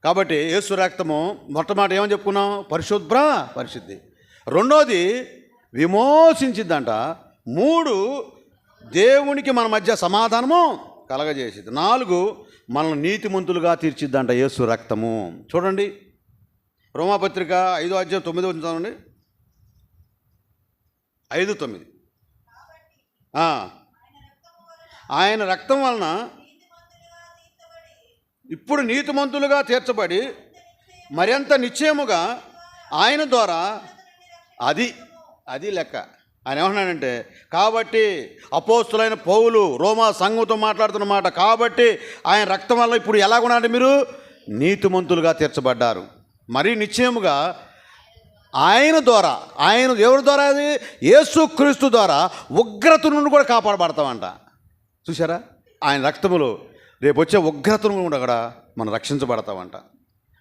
కాబట్టి యేసు రక్తము మొట్టమొదటి ఏమని చెప్పుకున్నాం, పరిశుద్ధి. రెండోది విమోచించిద్దంట. 3 దేవునికి మన మధ్య సమాధానము కలగజేసిద్ది. 4 మనల్ని నీతిమంతులుగా తీర్చిద్దంట యేసు రక్తము. చూడండి రోమాపత్రిక 5వ అధ్యాయం 9వ వచనం చదవండి. 5:9 ఆయన రక్తం వలన ఇప్పుడు నీతిమంతులుగా తీర్చబడి మరింత నిశ్చయముగా ఆయన ద్వారా అది లెక్క. ఆయన ఏమన్నాడంటే, కాబట్టి అపోస్తులైన పౌలు రోమా సంఘంతో మాట్లాడుతున్న మాట, కాబట్టి ఆయన రక్తం వల్ల ఇప్పుడు ఎలాగున్నారంటే మీరు నీతిమంతులుగా తీర్చబడ్డారు, మరీ నిశ్చయముగా ఆయన ద్వారా, ఎవరి ద్వారా, అది యేసుక్రీస్తు ద్వారా ఉగ్రత నుండి కూడా కాపాడబడతామంట. చూసారా, ఆయన రక్తములో రేపు వచ్చే ఉగ్రతను కూడా అక్కడ మనం రక్షించబడతామంట.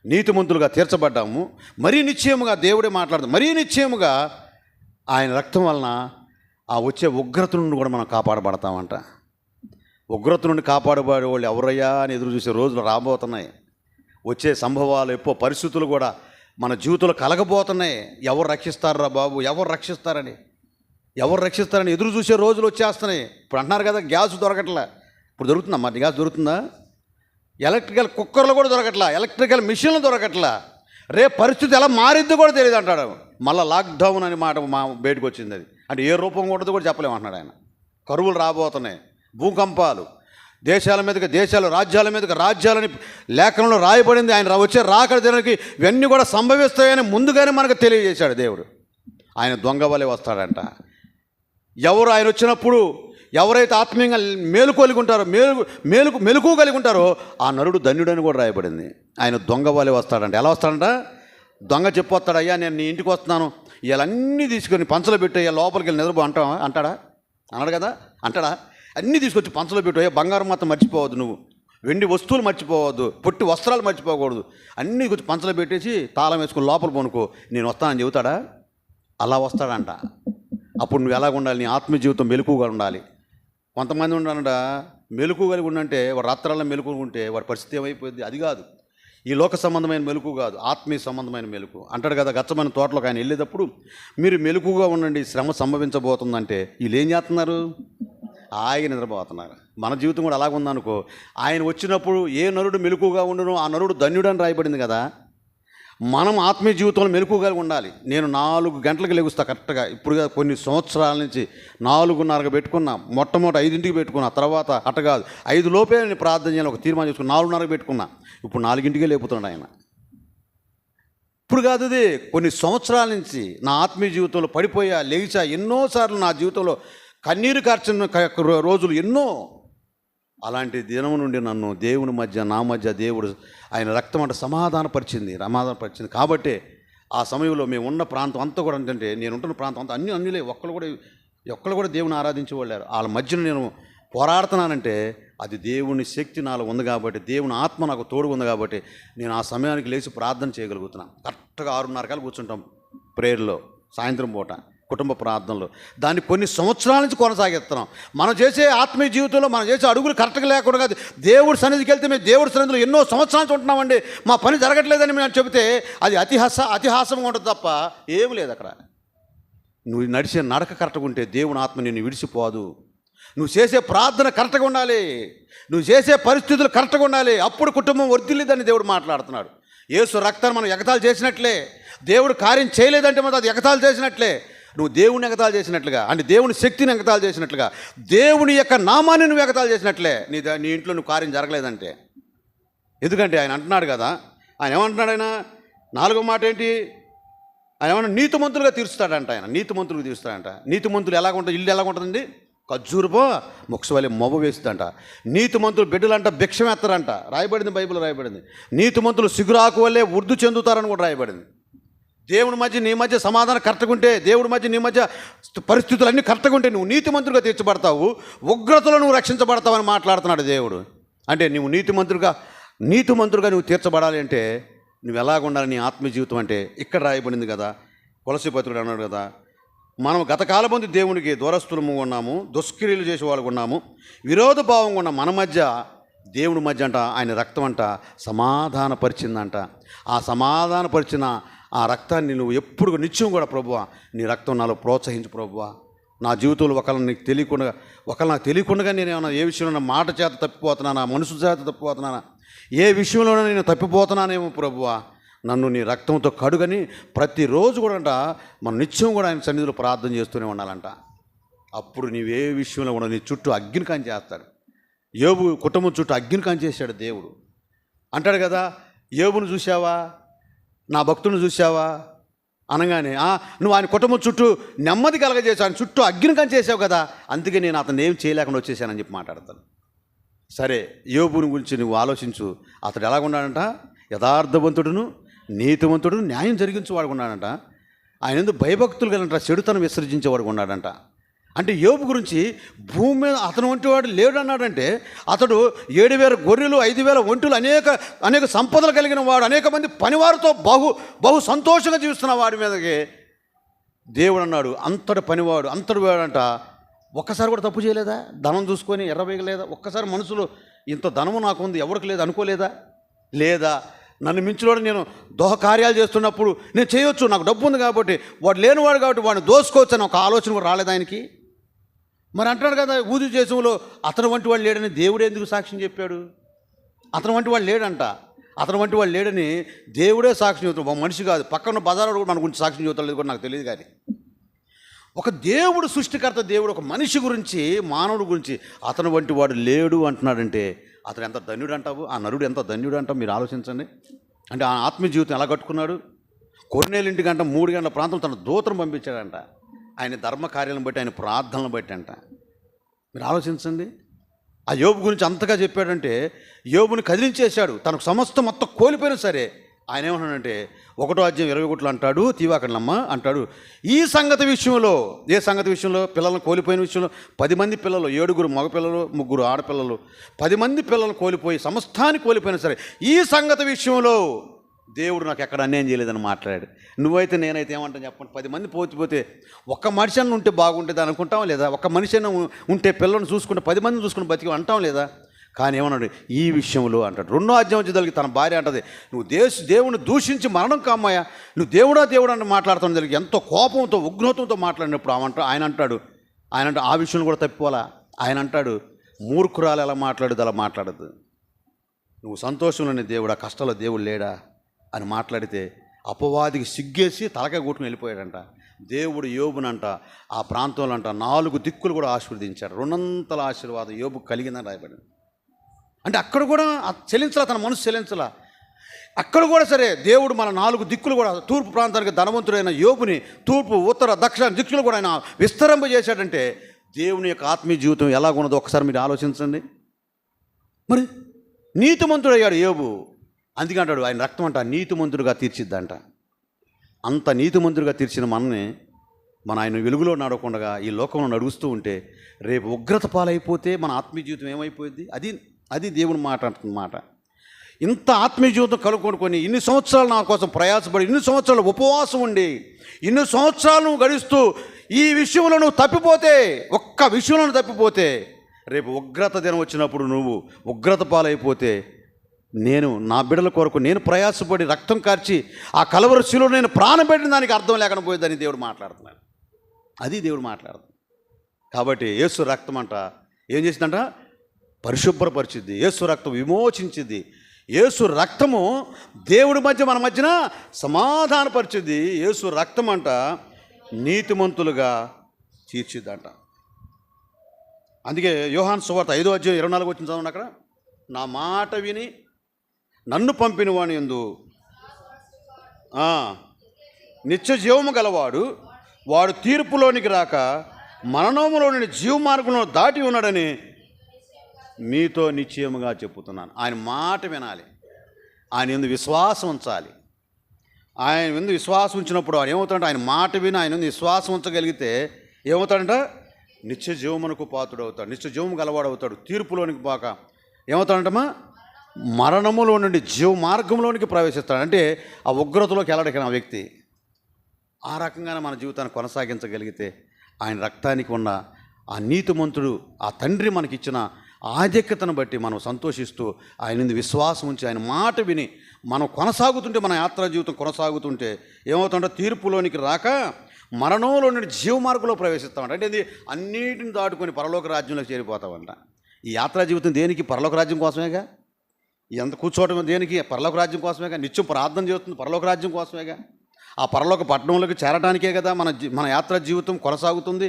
నీతిమంతులుగా తీర్చబడ్డాము, మరీ నిశ్చయముగా దేవుడే మాట్లాడతాం, మరీ నిశ్చయముగా ఆయన రక్తం వలన ఆ వచ్చే ఉగ్రత నుండి కూడా మనం కాపాడబడతామంట. ఉగ్రత నుండి కాపాడబడే వాళ్ళు ఎవరయ్యా అని ఎదురు చూసే రోజులు రాబోతున్నాయి. వచ్చే సంభవాలు, ఎప్పో పరిస్థితులు కూడా మన జీవితంలో కలగబోతున్నాయి. ఎవరు రక్షిస్తారా బాబు, ఎవరు రక్షిస్తారని ఎదురు చూసే రోజులు వచ్చేస్తున్నాయి. ఇప్పుడు అంటున్నారు కదా గ్యాస్ దొరకట్లా. ఇప్పుడు దొరుకుతుందమ్మా గ్యాస్? దొరుకుతుందా? ఎలక్ట్రికల్ కుక్కర్లు కూడా దొరకట్లా, ఎలక్ట్రికల్ మిషన్లు దొరకట్లా. రేపు పరిస్థితి ఎలా మారిద్దో కూడా తెలియదు అంటాడు. మళ్ళీ లాక్డౌన్ అని మాట బయటకు వచ్చింది. అది అంటే ఏ రూపం కూడా చెప్పలేము అంటున్నాడు ఆయన. కరువులు రాబోతున్నాయి, భూకంపాలు, దేశాల రాజ్యాల మీదకి రాజ్యాలని లేఖనంలో రాయబడింది. ఆయన వచ్చే రాకడ దినానికి ఇవన్నీ కూడా సంభవిస్తాయని ముందుగానే మనకు తెలియజేశాడు దేవుడు. ఆయన దొంగ వలె వస్తాడంట. ఎవరు ఆయన వచ్చినప్పుడు ఎవరైతే ఆత్మీయంగా మేలుకొలిగి ఉంటారో, మెలకు కలిగి ఉంటారో ఆ నరుడు ధన్యుడని కూడా రాయబడింది. ఆయన దొంగ వలె వస్తాడంట. ఎలా వస్తాడంట? దొంగ చెప్పొస్తాడు, అయ్యా నేను నీ ఇంటికి వస్తున్నాను, ఇవన్నీ తీసుకొని పంచలో పెట్టు, లోపలికి వెళ్ళి నిద్రపో అంటాడా? అన్నాడు కదా, అంటాడా? అన్నీ తీసుకొచ్చి పంచలో పెట్టు, బంగారం మాత్రం మర్చిపోవద్దు, నువ్వు వెండి వస్తువులు మర్చిపోవద్దు, పొట్టి వస్త్రాలు మర్చిపోకూడదు, అన్నీ కొంచెం పంచలో పెట్టేసి తాళం వేసుకుని లోపల పోనుకో, నేను వస్తానని చెబుతాడా? అలా వస్తాడంట. అప్పుడు నువ్వు ఎలాగ ఉండాలి? నీ ఆత్మీయ జీవితం మెలకుగా ఉండాలి. కొంతమంది ఉండాలంట మెలకు కలిగి ఉండంటే, వాడు రాత్రాల్లో మెలకు ఉంటే వాడి పరిస్థితి ఏమైపోయింది? అది కాదు, ఈ లోక సంబంధమైన మెలకు కాదు, ఆత్మీయ సంబంధమైన మెలకు. అంటాడు కదా గచ్చమైన తోటలోకి ఆయన వెళ్ళేటప్పుడు, మీరు మెలకుగా ఉండండి, శ్రమ సంభవించబోతుందంటే వీళ్ళు ఏం చేస్తున్నారు? ఆయన నిద్రపోతున్నారు. మన జీవితం కూడా అలాగుందనుకో, ఆయన వచ్చినప్పుడు ఏ నరుడు మెలకుగా ఉండునో ఆ నరుడు ధన్యుడని రాయబడింది కదా. మనం ఆత్మీయ జీవితంలో మెలకుగా ఉండాలి. నేను 4 గంటలకు లెగుస్తా కరెక్ట్గా. ఇప్పుడు కొన్ని సంవత్సరాల నుంచి 4:30కి పెట్టుకున్నా, మొట్టమొదటి 5ంటికి పెట్టుకున్నా, తర్వాత అట్ట కాదు 5 లోపే నేను ప్రార్థన చేయాలని ఒక తీర్మానం చేసుకుని 4:30కి పెట్టుకున్నా. ఇప్పుడు 4ంటికే లేపుతున్నాడు ఆయన. ఇప్పుడు కాదు, ఇది కొన్ని సంవత్సరాల నుంచి నా ఆత్మీయ జీవితంలో పడిపోయా, లేచా, ఎన్నోసార్లు నా జీవితంలో కన్నీరు కార్చిన రోజులు ఎన్నో. అలాంటి దినం నుండి నన్ను దేవుని మధ్య, నా మధ్య దేవుడు ఆయన రక్తం అంటే సమాధానపరిచింది. కాబట్టి ఆ సమయంలో మేము ఉన్న ప్రాంతం అంతా కూడా ఏంటంటే, నేను ఉంటున్న ప్రాంతం అంతా అన్యులే, ఒక్కళ్ళు కూడా దేవుని ఆరాధించేవాళ్ళు. వాళ్ళ మధ్యన నేను పోరాడుతున్నానంటే అది దేవుని శక్తి నాలో ఉంది కాబట్టి, దేవుని ఆత్మ నాకు తోడు ఉంది కాబట్టి నేను ఆ సమయానికి లేచి ప్రార్థన చేయగలుగుతున్నాను. కరెక్ట్గా 6:30 కూర్చుంటాం ప్రేయర్లో, సాయంత్రం పూట కుటుంబ ప్రార్థనలో. దాన్ని కొన్ని సంవత్సరాల నుంచి కొనసాగిస్తున్నాం. మనం చేసే ఆత్మీయ జీవితంలో మనం చేసే అడుగులు కరెక్ట్గా లేకుండా దేవుడి సన్నిధికి వెళ్తే మేము దేవుడి సన్నిధిలో ఎన్నో సంవత్సరాల నుంచి ఉంటున్నామండి, మా పని జరగట్లేదని మేము చెబితే అది అతిహాసంగా ఉంటుంది తప్ప ఏమి లేదు అక్కడ. నువ్వు నడిచే నడక కరెక్ట్గా ఉంటే దేవుని ఆత్మ నిన్ను విడిచిపోదు. నువ్వు చేసే ప్రార్థన కరెక్ట్గా ఉండాలి, నువ్వు చేసే పరిస్థితులు కరెక్ట్గా ఉండాలి. అప్పుడు కుటుంబం వర్ధిల్లిదని దేవుడు మాట్లాడుతున్నాడు. యేసు రక్తాన్ని మనం ఎగతాళి చేసినట్లే, దేవుడు కార్యం చేయలేదంటే మనం అది ఎగతాళి చేసినట్లే. నువ్వు దేవుని ఎగతాళి చేసినట్లుగా, అంటే దేవుని శక్తిని ఎగతాళి చేసినట్లుగా, దేవుని యొక్క నామాన్ని నువ్వు ఎగతాళి చేసినట్లే నీ ఇంట్లో నువ్వు కార్యం జరగలేదంటే. ఎందుకంటే ఆయన అంటున్నాడు కదా, ఆయన ఏమంటున్నాడు, ఆయన 4వ మాట ఏంటి, ఆయన ఏమన్నా నీతిమంతులుగా తీరుస్తాడంట. ఆయన నీతిమంతులుగా తీరుస్తాడంట. నీతిమంతులు ఎలాగుంటుంది, ఇల్లు ఎలాగుంటుందండి, ఖర్జూరపో ముక్సవలి మొబ్బ వేస్తుందంట. నీతిమంతులు బిడ్డలంట భిక్షం ఎత్తారంట, రాయబడింది, బైబిల్ రాయబడింది. నీతిమంతులు సిగురాకు వల్లే వృద్ధి చెందుతారని కూడా రాయబడింది. దేవుడి మధ్య నీ మధ్య సమాధానం కరెక్ట్గా ఉంటే, దేవుడి మధ్య నీ మధ్య పరిస్థితులన్నీ కరెక్ట్గా ఉంటే నువ్వు నీతిమంతులుగా తీర్చబడతావు, ఉగ్రతలో నువ్వు రక్షించబడతావు అని మాట్లాడుతున్నాడు దేవుడు. అంటే నువ్వు నీతిమంతులుగా నువ్వు తీర్చబడాలి అంటే నువ్వు ఎలాగుండాలి నీ ఆత్మీయ జీవితం అంటే ఇక్కడ రాయబడింది కదా. కొలస్సీ పత్రికలో అన్నాడు కదా, మనం గతకాలమందు దేవునికి దూరస్తులము ఉన్నాము, దుష్క్రియలు చేసేవాళ్ళకు ఉన్నాము, విరోధ భావంగా ఉన్న మన మధ్య దేవుడి మధ్య అంట ఆయన రక్తం అంట సమాధానపరిచిందంట. ఆ సమాధానపరిచిన ఆ రక్తాన్ని నువ్వు ఎప్పుడు నిత్యం కూడా ప్రభువా నీ రక్తం నాలో ప్రోత్సహించు ప్రభువా. నా జీవితంలో ఒకళ్ళని నాకు తెలియకుండా నేను ఏమన్నా ఏ విషయంలో మాట చేత తప్పిపోతున్నానా, మనుషుల చేత తప్పిపోతున్నానా, ఏ విషయంలోనూ నేను తప్పిపోతున్నానేమో ప్రభువా, నన్ను నీ రక్తంతో కడుగని ప్రతిరోజు కూడా అంట మనం నిత్యం కూడా ఆయన సన్నిధిలో ప్రార్థన చేస్తూనే ఉండాలంట. అప్పుడు నీవే విషయంలో కూడా నీ చుట్టూ అగ్ని కాని చేస్తాడు. యోబు కుటుంబం చుట్టూ అగ్ని కాని చేశాడు దేవుడు. అంటాడు కదా, యోబును చూసావా, నా భక్తులను చూసావా అనగానే నువ్వు ఆయన కుటుంబం చుట్టూ నెమ్మది కలగజేసావు, ఆయన చుట్టూ అగ్ని కాని చేసావు కదా, అందుకే నేను అతను ఏం చేయలేకుండా వచ్చేసానని చెప్పి మాట్లాడతాను. సరే, యోబుని గురించి నువ్వు ఆలోచించు. అతడు ఎలాగున్నాడంట, యథార్థవంతుడును నీతివంతుడును న్యాయం జరిగించేవాడు ఉన్నాడంట. ఆయన ఎందుకు భయభక్తులు కలంట చెడుతనం విసర్జించేవాడు ఉన్నాడంట. అంటే యోబు గురించి భూమి మీద అతను వంటి వాడు లేడు అన్నాడంటే, అతడు 7,000 గొర్రెలు 5,000 ఒంటులు అనేక సంపదలు కలిగిన వాడు, అనేక మంది పనివారితో బహు సంతోషంగా జీవిస్తున్న వాడి మీదకి దేవుడు అన్నాడు అంతటి పనివాడు, అంతటి వాడంట ఒక్కసారి కూడా తప్పు చేయలేదా, ధనం చూసుకొని ఎర్రవేయలేదా, ఒక్కసారి మనసులో ఇంత ధనము నాకు ఉంది ఎవరికి లేదు అనుకోలేదా, లేదా నన్ను మించిలోడు నేను దోహ కార్యాలు చేస్తున్నప్పుడు నేను చేయొచ్చు, నాకు డబ్బు ఉంది కాబట్టి, వాడు లేనివాడు కాబట్టి వాడిని దోసుకోవచ్చు అని ఒక ఆలోచన కూడా రాలేదు ఆయనకి. మరి అంటాడు కదా, ఊదు దేశంలో అతను వంటి వాడు లేడని దేవుడే ఎందుకు సాక్ష్యం చెప్పాడు? అతను వంటి వాడు లేడంట, అతను వంటి వాడు లేడని దేవుడే సాక్ష్యం చెబుతాడు, మనిషి కాదు. పక్కన బజారు కూడా మన గురించి సాక్ష్యం చెబుతాడు కూడా నాకు తెలియదు. కానీ ఒక దేవుడు సృష్టికర్త దేవుడు ఒక మనిషి గురించి, మానవుడి గురించి అతను వంటి వాడు లేడు అంటున్నాడంటే అతను ఎంత ధన్యుడు అంటావు, ఆ నరుడు ఎంత ధన్యుడు అంటావు మీరు ఆలోచించండి. అంటే ఆ ఆత్మీయ జీవితం ఎలా కట్టుకున్నాడు. కొన్నేళ్ళింటికంట 3 గంటల ప్రాంతం తన దూతను పంపించాడంట, ఆయన ధర్మ కార్యాలను బట్టి, ఆయన ప్రార్థనలు బట్టి అంట. మీరు ఆలోచించండి. ఆ యోబు గురించి అంతగా చెప్పాడంటే యోబుని కదిలించేశాడు. తనకు సమస్తం మొత్తం కోల్పోయినా సరే ఆయన ఏమన్నాడంటే 1వ అధ్యాయం 21 అంటాడు, తీవాకండమ్మ అంటాడు, ఈ సంగతి విషయంలో, ఏ సంగతి విషయంలో, పిల్లలను కోల్పోయిన విషయంలో, 10 మంది పిల్లలు, 7 మగపిల్లలు 3 ఆడపిల్లలు, 10 మంది పిల్లలు కోల్పోయి సమస్తాన్ని కోల్పోయినా సరే ఈ సంగతి విషయంలో దేవుడు నాకు ఎక్కడ అన్యాయం చేయలేదని మాట్లాడాడు. నువ్వైతే నేనైతే ఏమంటాను చెప్పండి, 10 మంది పోతే ఒక్క మనిషి అన్న ఉంటే బాగుంటుంది అనుకుంటాం లేదా? ఒక్క మనిషి అన్న ఉంటే పిల్లలను చూసుకుంటే 10 మందిని చూసుకుని బతికి అంటాం లేదా? కానీ ఏమన్నాడు, ఈ విషయంలో అంటాడు. 2వ అధ్యాయం వచ్చేదానికి తన భార్య అంటది, నువ్వు దేవుని దూషించి మరణం కామ్మాయా, నువ్వు దేవుడా అని మాట్లాడుతాను జరిగి ఎంతో కోపంతో ఉగ్రతంతో మాట్లాడినప్పుడు ఆయన అంటాడు ఆ విషయంలో కూడా తప్పిపోలా. ఆయన అంటాడు, మూర్ఖురాలు ఎలా మాట్లాడదు అలా మాట్లాడద్దు, నువ్వు సంతోషంలోనే దేవుడా, కష్టాల్లో దేవుడు లేడా అని మాట్లాడితే అపవాదికి సిగ్గేసి తలకాయ కొట్టుకుని వెళ్ళిపోయాడంట. దేవుడు యోబునంట ఆ ప్రాంతంలో అంట 4 దిక్కులు కూడా ఆశీర్వదించాడు. 200 ఆశీర్వాదం యోబుకు కలిగిందని రాయబడింది. అంటే అక్కడ కూడా చెల్లించలా, తన మనసు చెల్లించలా. అక్కడ కూడా సరే దేవుడు మన 4 దిక్కులు కూడా, తూర్పు ప్రాంతానికి ధనవంతుడైన యోబుని తూర్పు ఉత్తర దక్షిణ దిక్కులు కూడా ఆయన విస్తరింపజేశాడంటే దేవుని యొక్క ఆత్మీయ జీవితం ఎలాగున్నదో ఒకసారి మీరు ఆలోచించండి. మరి నీతిమంతుడయ్యాడు యోబు, అందుకే అంటాడు ఆయన రక్తం అంట నీతిమంతుడుగా తీర్చిద్దంట. అంత నీతిమంతుడిగా తీర్చిన మనని మన ఆయన వెలుగులో నడవకుండా ఈ లోకంలో నడుస్తూ ఉంటే రేపు ఉగ్రత పాలైపోతే మన ఆత్మీయ జీవితం ఏమైపోయింది? అది దేవుని మాట అంటున్నమాట. ఇంత ఆత్మీయ జీవితం కలుపుకొని ఇన్ని సంవత్సరాలు నా కోసం ప్రయాసపడి, ఇన్ని సంవత్సరాలు ఉపవాసం ఉండి, ఇన్ని సంవత్సరాలు నువ్వు గడుస్తూ ఈ విషయంలో నువ్వు తప్పిపోతే, ఒక్క విషయంలో తప్పిపోతే, రేపు ఉగ్రత దినం వచ్చినప్పుడు నువ్వు ఉగ్రత పాలైపోతే, నేను నా బిడ్డల కొరకు నేను ప్రయాసపడి రక్తం కార్చి ఆ కలవరి శిలువలో నేను ప్రాణం పెట్టిన దానికి అర్థం లేకుండా పోయేదని దేవుడు మాట్లాడుతున్నాడు. అది దేవుడు మాట్లాడుతున్నాడు. కాబట్టి యేసు రక్తం అంట ఏం చేసిందంట? పరిశుభ్రపరిచిద్ది. యేసు రక్తం విమోచించిద్ది. యేసు రక్తము దేవుడి మధ్య మన మధ్యన సమాధానపరిచిద్ది. యేసు రక్తం అంట నీతిమంతులుగా తీర్చిద్దంట. అందుకే యోహాను సువార్త 5వ అధ్యాయం 24 వచ్చిన చదవండి. అక్కడ నా మాట విని నన్ను పంపిన వాని యందు నిత్య జీవము గలవాడు, వాడు తీర్పులోనికి రాక మరణములోని జీవ మార్గంలో దాటి ఉన్నాడని మీతో నిశ్చయముగా చెప్పుతున్నాను. ఆయన మాట వినాలి, ఆయన యందు విశ్వాసం ఉంచాలి. ఆయన యందు విశ్వాసం ఉంచినప్పుడు ఆయన ఏమవుతాడంటే, ఆయన మాట విని ఆయన యందు విశ్వాసం ఉంచగలిగితే ఏమవుతాడంట? నిత్య జీవమునకు పాత్రుడు అవుతాడు, నిత్య జీవము గలవాడు అవుతాడు. తీర్పులోనికి పోక ఏమవుతాడంటమ్మా? మరణములో నుండి జీవ మార్గంలోనికి ప్రవేశిస్తాడు. అంటే ఆ ఉగ్రతలోకి వెళ్ళడానికి ఆ వ్యక్తి ఆ రకంగానే మన జీవితాన్ని కొనసాగించగలిగితే, ఆయన రక్తానికి ఉన్న ఆ నీతిమంతుడు, ఆ తండ్రి మనకిచ్చిన ఆధిక్యతను బట్టి మనం సంతోషిస్తూ ఆయన విశ్వాసం ఉంచి ఆయన మాట విని మనం కొనసాగుతుంటే, మన యాత్రా జీవితం కొనసాగుతుంటే ఏమవుతుంటే తీర్పులోనికి రాక మరణంలో నుండి జీవ మార్గంలో ప్రవేశిస్తామంట. అంటే ఇది అన్నిటిని దాటుకొని పరలోక రాజ్యంలోకి చేరిపోతామంట. ఈ యాత్రా జీవితం దేనికి? పరలోక రాజ్యం కోసమేగా. ఎంత కూర్చోవడం దేనికి? పరలోక రాజ్యం కోసమేగా. నిత్యం ప్రార్థన చేస్తుంది పరలోక రాజ్యం కోసమేగా. ఆ పరలోక పట్టణంలోకి చేరటానికే కదా మన యాత్రా జీవితం కొనసాగుతుంది.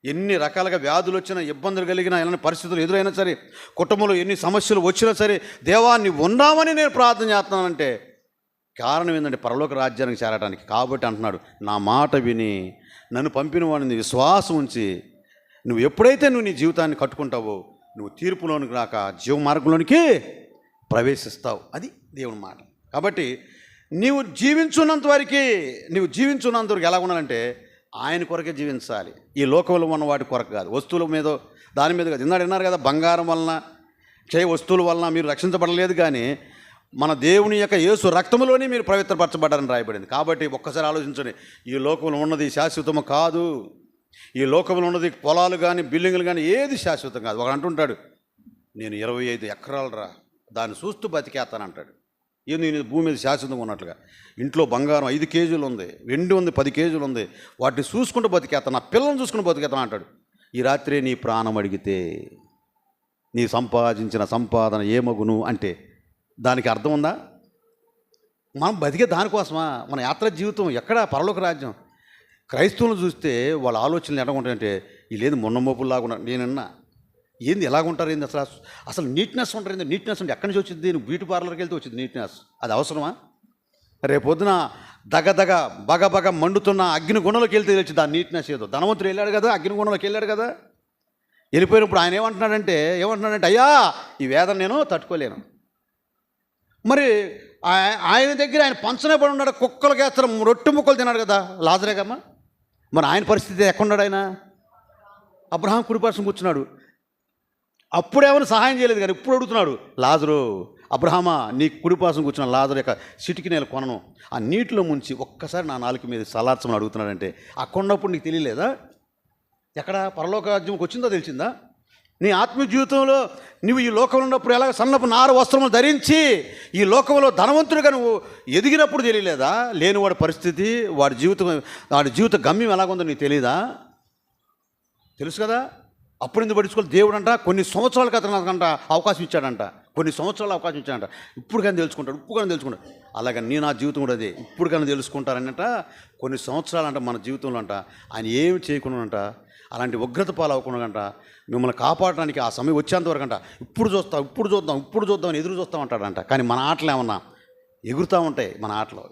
ఎన్ని రకాలుగా వ్యాధులు వచ్చినా, ఇబ్బందులు కలిగినా, ఎలాంటి పరిస్థితులు ఎదురైనా సరే, కుటుంబంలో ఎన్ని సమస్యలు వచ్చినా సరే, దేవా నీవు ఉన్నామని నేను ప్రార్థన చేస్తున్నానంటే కారణం ఏంటంటే పరలోక రాజ్యానికి చేరడానికి. కాబట్టి అంటున్నాడు, నా మాట విని నన్ను పంపిన వాడిని విశ్వాసం ఉంచి నువ్వు ఎప్పుడైతే నీ జీవితాన్ని కట్టుకుంటావో నువ్వు తీర్పులోనికి రాక జీవ మార్గంలోనికి ప్రవేశిస్తావు. అది దేవుని మాట. కాబట్టి నీవు జీవించున్నంత వరకు ఎలా ఉండాలంటే ఆయన కొరకే జీవించాలి. ఈ లోకంలో ఉన్న వాటి కొరకు కాదు, వస్తువుల మీద దాని మీద కాదు. విన్నారు కదా, బంగారం వలన, క్షయ వస్తువుల వలన మీరు రక్షించబడలేదు, కానీ మన దేవుని యొక్క యేసు రక్తములోనే మీరు పవిత్రపరచబడ్డారని రాయబడింది. కాబట్టి ఒక్కసారి ఆలోచించండి, ఈ లోకంలో ఉన్నది శాశ్వతము కాదు. ఈ లోకంలో ఉన్నది పొలాలు కానీ బిల్డింగులు కానీ ఏది శాశ్వతం కాదు. ఒకడు అంటుంటాడు, నేను 25 ఎకరాలు రా, దాన్ని చూస్తూ బతికేస్తానంటాడు. నేను భూమి మీద శాశ్వతంగా ఉన్నట్లుగా. ఇంట్లో బంగారం 5 కేజీలు ఉంది, వెండి ఉంది 10 కేజీలు ఉంది, వాటిని చూసుకుంటూ బతికేస్తాను, నా పిల్లల్ని చూసుకుంటూ బతికేస్తాను అంటాడు. ఈ రాత్రి నీ ప్రాణం అడిగితే నీ సంపాదించిన సంపాదన ఏమగును అంటే దానికి అర్థం ఉందా? మనం బతికే దానికోసమా? మన యాత్ర జీవితం ఎక్కడ? పరలోక రాజ్యం. క్రైస్తవులను చూస్తే వాళ్ళ ఆలోచనలు ఎలా ఉంటాయంటే, వీళ్ళేది మొన్నమోపుల్లాగా ఉన్నారు. నేనన్నా ఏంది ఎలాగుంటారు, ఏంది అసలు నీట్నెస్ ఉంటారు. ఏంది నీట్నెస్ అంటే ఎక్కడి నుంచి వచ్చింది? నువ్వు బ్యూటీ పార్లర్కి వెళ్తే వచ్చింది నీట్నెస్. అది అవసరమా? రేపొద్దున బగ మండుతున్న అగ్ని గుణంలోకి వెళ్తే వచ్చింది ఆ నీట్నెస్. ఏదో ధనవంతుడు వెళ్ళాడు కదా, అగ్ని గుణంలోకి వెళ్ళాడు కదా. వెళ్ళిపోయినప్పుడు ఆయన ఏమంటున్నాడంటే అయ్యా ఈ వేదన నేను తట్టుకోలేను. మరి ఆయన దగ్గర ఆయన పంచనే పడి ఉన్నాడు, కుక్కలు వేస్తారు, రొట్టె ముక్కలు తిన్నాడు కదా లాజరేగమ్మ. మరి ఆయన పరిస్థితి ఎక్కడున్నాడు? ఆయన అబ్రహాం కుడిపార్శ్వం కూర్చున్నాడు. అప్పుడేమైనా సహాయం చేయలేదు, కానీ ఇప్పుడు అడుగుతున్నాడు, లాజరు అబ్రహామా నీ కుడిపార్శ్వం కూర్చున్న లాజరు యొక్క సిటికి నేను కొనను, ఆ నీటిలో ముంచి ఒక్కసారి నా నాలుక మీద సలార్చమని అడుగుతున్నాడంటే అక్కడున్నప్పుడు నీకు తెలియలేదా? ఎక్కడ పరలోక రాజ్యంకి వచ్చిందో తెలిసిందా? నీ ఆత్మీయ జీవితంలో నువ్వు ఈ లోకంలో ఉన్నప్పుడు ఎలాగ సన్నపు నార వస్త్రములు ధరించి ఈ లోకంలో ధనవంతుడిగా నువ్వు ఎదిగినప్పుడు తెలియలేదా? లేనివాడి పరిస్థితి, వాడి జీవిత గమ్యం ఎలాగుందో నీకు తెలియదా? తెలుసు కదా. అప్పుడు ఎందుకు పట్టించుకోవాలి? దేవుడు అంట కొన్ని సంవత్సరాల క్రితం అవకాశం ఇచ్చాడంట, కొన్ని సంవత్సరాలు అవకాశం ఇచ్చాడంట. ఇప్పుడు కానీ తెలుసుకుంటాడు. అలాగే నా జీవితం కూడా అదే, ఇప్పుడు కానీ తెలుసుకుంటారనంట. కొన్ని సంవత్సరాలు అంట మన జీవితంలో అంట ఆయన ఏమి చేయకుండా అంట, అలాంటి ఉగ్రత పాలు అవ్వకుండా మిమ్మల్ని కాపాడడానికి ఆ సమయం వచ్చేంతవరకు అంట ఇప్పుడు చూద్దాం అని ఎదురు చూస్తూ ఉంటాడంట. కానీ మన ఆటలు ఏమన్నా ఎగురుతూ ఉంటాయి. మన ఆటలు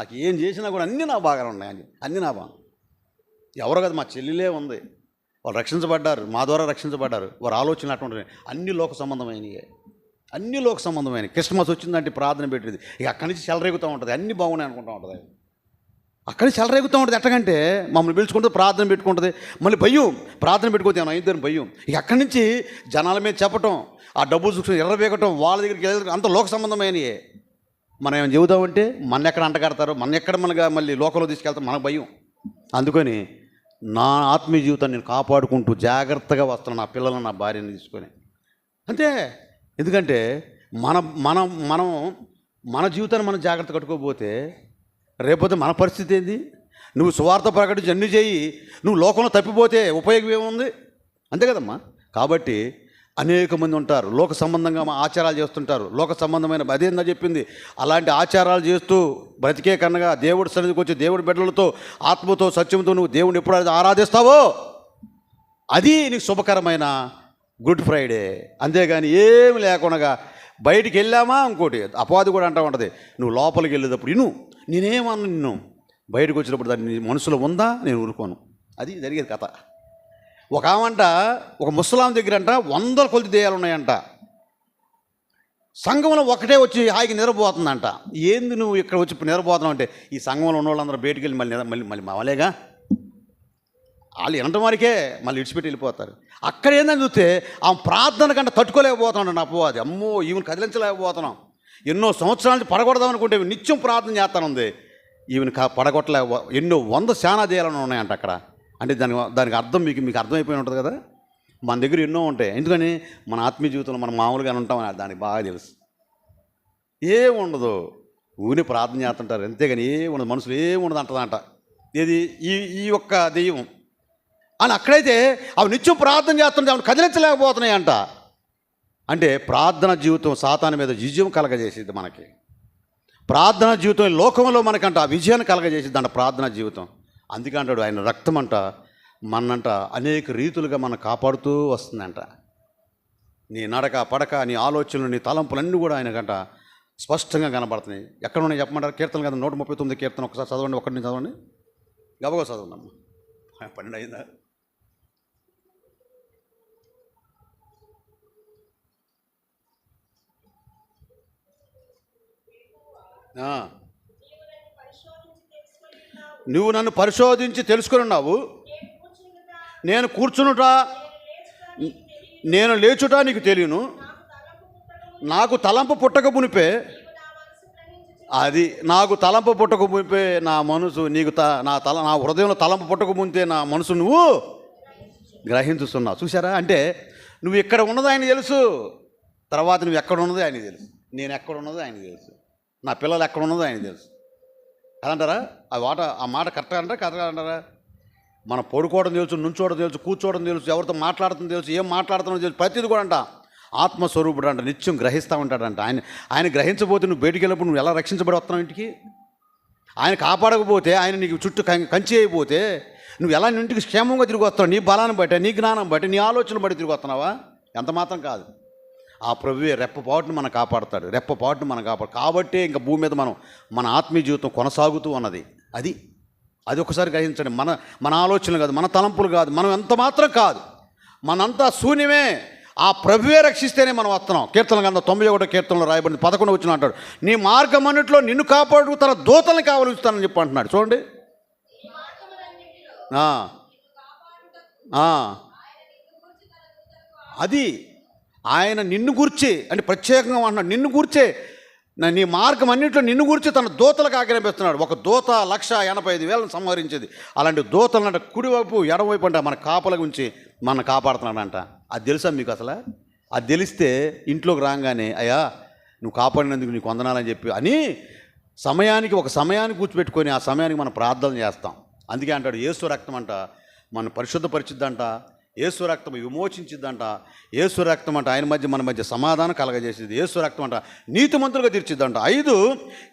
నాకు ఏం చేసినా కూడా అన్నీ నా బాగానే ఉన్నాయి, అన్నీ నా బాగా. ఎవరో కదా, మా చెల్లెలే ఉంది, వాళ్ళు రక్షించబడ్డారు, మా ద్వారా రక్షించబడ్డారు. వారు ఆలోచనలు అటువంటి అన్ని లోక సంబంధమైనవి. క్రిస్మస్ వచ్చిందంటే ప్రార్థన పెట్టేది, ఇక అక్కడి నుంచి చెలరేగుతూ ఉంటుంది, అన్నీ బాగున్నాయి అనుకుంటూ ఉంటుంది. అక్కడే చెలరేగుతూ ఉంటుంది. ఎట్టకంటే మమ్మల్ని పిలుచుకుంటుంది, ప్రార్థన పెట్టుకుంటుంది, మళ్ళీ భయం, ప్రార్థన పెట్టుకుంటే ఏమైనా అయిద్దని భయం. ఇక అక్కడి నుంచి జనాల మీద చెప్పటం, ఆ డబ్బు చూసుకుని ఎర్రబేగటం, వాళ్ళ దగ్గరికి అంత లోక సంబంధమైనయే. మనం ఏమైనా చెబుతామంటే మన ఎక్కడ అంటగడతారో, మన ఎక్కడ మనగా మళ్ళీ లోకంలో తీసుకెళ్తాం, మనకు భయం. అందుకని నా ఆత్మీయ జీవితాన్ని నేను కాపాడుకుంటూ జాగ్రత్తగా వస్తున్నాను, నా పిల్లలను, నా భార్యను తీసుకొని. అంతే. ఎందుకంటే మనం మన జీవితాన్ని మనం జాగ్రత్త కట్టుకోకపోతే రేపొద్దు మన పరిస్థితి ఏంది? నువ్వు సువార్త ప్రకటించి అన్నీ చేయి, నువ్వు లోకంలో తప్పిపోతే ఉపయోగం ఏముంది? అంతే కదమ్మా. కాబట్టి అనేక మంది ఉంటారు, లోక సంబంధంగా ఆచారాలు చేస్తుంటారు, లోక సంబంధమైన అదేందా చెప్పింది, అలాంటి ఆచారాలు చేస్తూ బ్రతికే కన్నగా దేవుడి సన్నిధికి వచ్చి దేవుడి బిడ్డలతో ఆత్మతో సత్యంతో నువ్వు దేవుడిని ఎప్పుడు ఆరాధిస్తావో అది నీకు శుభకరమైన గుడ్ ఫ్రైడే. అంతేగాని ఏమి లేకుండా బయటికి వెళ్ళామా ఇంకోటి అపవాది కూడా అంటూ ఉంటుంది, నువ్వు లోపలికి వెళ్ళేటప్పుడు నేనేమన్నా నిన్ను బయటకు వచ్చినప్పుడు దాన్ని మనసులో ఉందా, నేను ఊరుకోను. అది జరిగేది కథ. ఒక ఆమంట ఒక ముసలాం దగ్గర అంట 100 కొలది దెయ్యాలు ఉన్నాయంట. సంఘంలో ఒకటే వచ్చి హాయికి నిద్రపోతుందంట. ఏంది నువ్వు ఇక్కడ వచ్చి నిద్రపోతున్నావు అంటే, ఈ సంఘంలో ఉన్న వాళ్ళందరూ బయటికి వెళ్ళి మళ్ళీ మావలేగా వాళ్ళు వినటం వరకే మళ్ళీ ఇడిచిపెట్టి వెళ్ళిపోతారు. అక్కడ ఏందని చూస్తే ఆ ప్రార్థన కంటే తట్టుకోలేకపోతున్నాడు నా అపవాది. అమ్మో ఈమెను కదిలించలేకపోతున్నాం, ఎన్నో సంవత్సరాల నుంచి పడగొడదాం అనుకుంటే నిత్యం ప్రార్థన చేస్తానుంది, ఈమెను ఎన్నో 100 శానా దెయ్యాలు ఉన్నాయంట అక్కడ. అంటే దానికి అర్థం మీకు అర్థమైపోయి ఉంటుంది కదా. మన దగ్గర ఎన్నో ఉంటాయి. ఎందుకని మన ఆత్మీయ జీవితంలో మనం మామూలుగానే ఉంటాం, దానికి బాగా తెలుసు. ఏముండదు, ఊని ప్రార్థన చేస్తుంటారు అంతేగాని ఏముండదు, మనసులో ఏముండదు అంటదంట. ఏది ఈ యొక్క దెయ్యం అని. అక్కడైతే అవి నిత్యం ప్రార్థన చేస్తుంటే అవి కదిలించలేకపోతున్నాయంట. అంటే ప్రార్థన జీవితం సాతాను మీద విజయం కలగజేసిద్ది మనకి. ప్రార్థన జీవితం లోకంలో మనకంట ఆ విజయాన్ని కలగజేసిద్ది అంట ప్రార్థన జీవితం. అందుకే అంటాడు ఆయన రక్తం అంట మనంట అనేక రీతులుగా మనం కాపాడుతూ వస్తుందంట. నీ నడక పడక, నీ ఆలోచనలు, నీ తలంపులన్నీ కూడా ఆయనకంట స్పష్టంగా కనబడుతున్నాయి. ఎక్కడ ఉన్నాయి చెప్పమంటారు? కీర్తన కదా 139 కీర్తన ఒకసారి చదవండి, ఒకటి నుంచి చదవండి, గబగో చదవండి అమ్మ. 12 అయిందా? నువ్వు నన్ను పరిశోధించి తెలుసుకుని ఉన్నావు. నేను కూర్చునుట, నేను లేచుట నీకు తెలియను. నాకు తలంపు పుట్టక మునిపే, అది నాకు తలంపు పుట్టక మునిపే నా మనసు నీకు నా హృదయంలో తలంపు పుట్టక ముందే నా మనసు నువ్వు గ్రహించుతున్నావు. చూసారా? అంటే నువ్వు ఇక్కడ ఉన్నది ఆయన తెలుసు, తర్వాత నువ్వు ఎక్కడ ఉన్నది ఆయన తెలుసు, నేను ఎక్కడ ఉన్నది ఆయన తెలుసు, నా పిల్లలు ఎక్కడ ఉన్నదో ఆయన తెలుసు. అదంటారా? ఆ మాట కరెక్ట్గా అంటారా కరెక్ట్గా అంటారా? మనం పడుకోవడం తెలుసు, నుంచోవడం తెలుసు, కూర్చోవడం తెలుసు, ఎవరితో మాట్లాడుతుందో తెలుసు, ఏం మాట్లాడుతుందో తెలుసు, ప్రతిది కూడా అంట ఆత్మస్వరూపుడు అంట, నిత్యం గ్రహిస్తూ ఉంటాడంట. ఆయన గ్రహించబోతే నువ్వు బయటికి వెళ్ళినప్పుడు నువ్వు ఎలా రక్షించబడి వస్తున్నావు ఇంటికి? ఆయన కాపాడకపోతే, ఆయన నీకు చుట్టూ కంచి అయిపోతే నువ్వు ఎలా ఇంటికి క్షేమంగా తిరిగి వస్తావు? నీ బలాన్ని బట్టి, నీ జ్ఞానం బట్టి, నీ ఆలోచన బట్టి తిరిగి వస్తున్నావా? ఎంత మాత్రం కాదు. ఆ ప్రభువే రెప్పపాటును మనం కాపాడుతాడు, రెప్పపాటును మనం కాపాడు. కాబట్టే ఇంకా భూమి మీద మన ఆత్మీయ జీవితం కొనసాగుతూ ఉన్నది. అది ఒకసారి గ్రహించండి. మన ఆలోచనలు కాదు, మన తలంపులు కాదు, మనం ఎంత మాత్రం కాదు, మనంతా శూన్యమే. ఆ ప్రభువే రక్షిస్తేనే మనం వస్తున్నాం. కీర్తన గ్రంథం 91 కీర్తనలో రాయబడింది 11 వచ్చిన అంటాడు, నీ మార్గం అన్నింటిలో నిన్ను కాపాడు తన దూతల్ని కావలిస్తానని చెప్పి అంటున్నాడు. చూడండి, అది ఆయన నిన్ను గూర్చి అంటే ప్రత్యేకంగా అంటున్నాడు, నిన్ను గూర్చే నీ మార్గం అన్నింటిలో నిన్ను గురించి తన దూతలకు ఆజ్ఞాపిస్తున్నాడు. ఒక దూత 185,000 సంహరించేది. అలాంటి దూతలంట కుడివైపు ఎడవైపు అంట మన కాపల గురించి మన కాపాడుతున్నాడంట. అది తెలుసా మీకు? అసలు అది తెలిస్తే ఇంట్లోకి రాగానే అయ్యా నువ్వు కాపాడినందుకు నీకు వందనాలని చెప్పి అని ఒక సమయాన్ని కూర్చోబెట్టుకొని ఆ సమయానికి మనం ప్రార్థన చేస్తాం. అందుకే అంటాడు యేసు రక్తం అంట మనం పరిశుద్ధపరిచిద్దంట, యేసు రక్తం విమోచించిద్దంట, యేసు రక్తం అంట మన మధ్య సమాధానం కలగజేసేది, యేసు రక్తం అంట నీతిమంతులుగా తీర్చిద్దంట. 5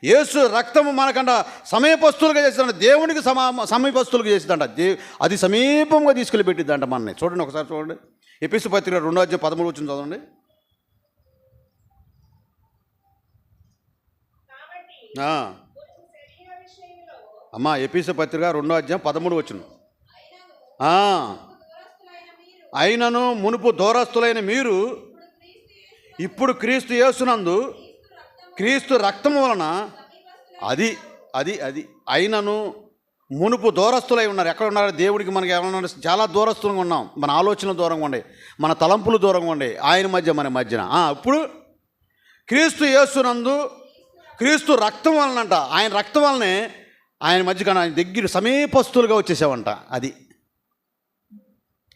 యేసు రక్తము మనకంట సమీపస్తులుగా చేసిద్దంట, దేవునికి సమీపస్తులుగా చేసిద్దంట, అది సమీపంగా తీసుకెళ్ళి పెట్టిద్దంట మనని. చూడండి ఒకసారి చూడండి, ఎఫెసీ పత్రిక 2:13 వచ్చింది చదవండి. అమ్మా ఎఫెసీ పత్రిక 2:13 వచ్చింది. అయినను మునుపు దూరస్తులైన మీరు ఇప్పుడు క్రీస్తు యేసునందు క్రీస్తు రక్తము వలన అది అయినను మునుపు దూరస్తులై ఉన్నారు. ఎక్కడ ఉన్నారు? దేవుడికి మనకి ఏమన్నా చాలా దూరస్తులుగా ఉన్నాం. మన ఆలోచనలు దూరంగా ఉండే, మన తలంపులు దూరంగా ఉండే, ఆయన మధ్య మన మధ్యన. ఇప్పుడు క్రీస్తు యేసునందు క్రీస్తు రక్తం వలనంట, ఆయన రక్తం వలనే ఆయన మధ్య కన్నా ఆయన దగ్గర సమీపస్తులుగా వచ్చేసావంట. అది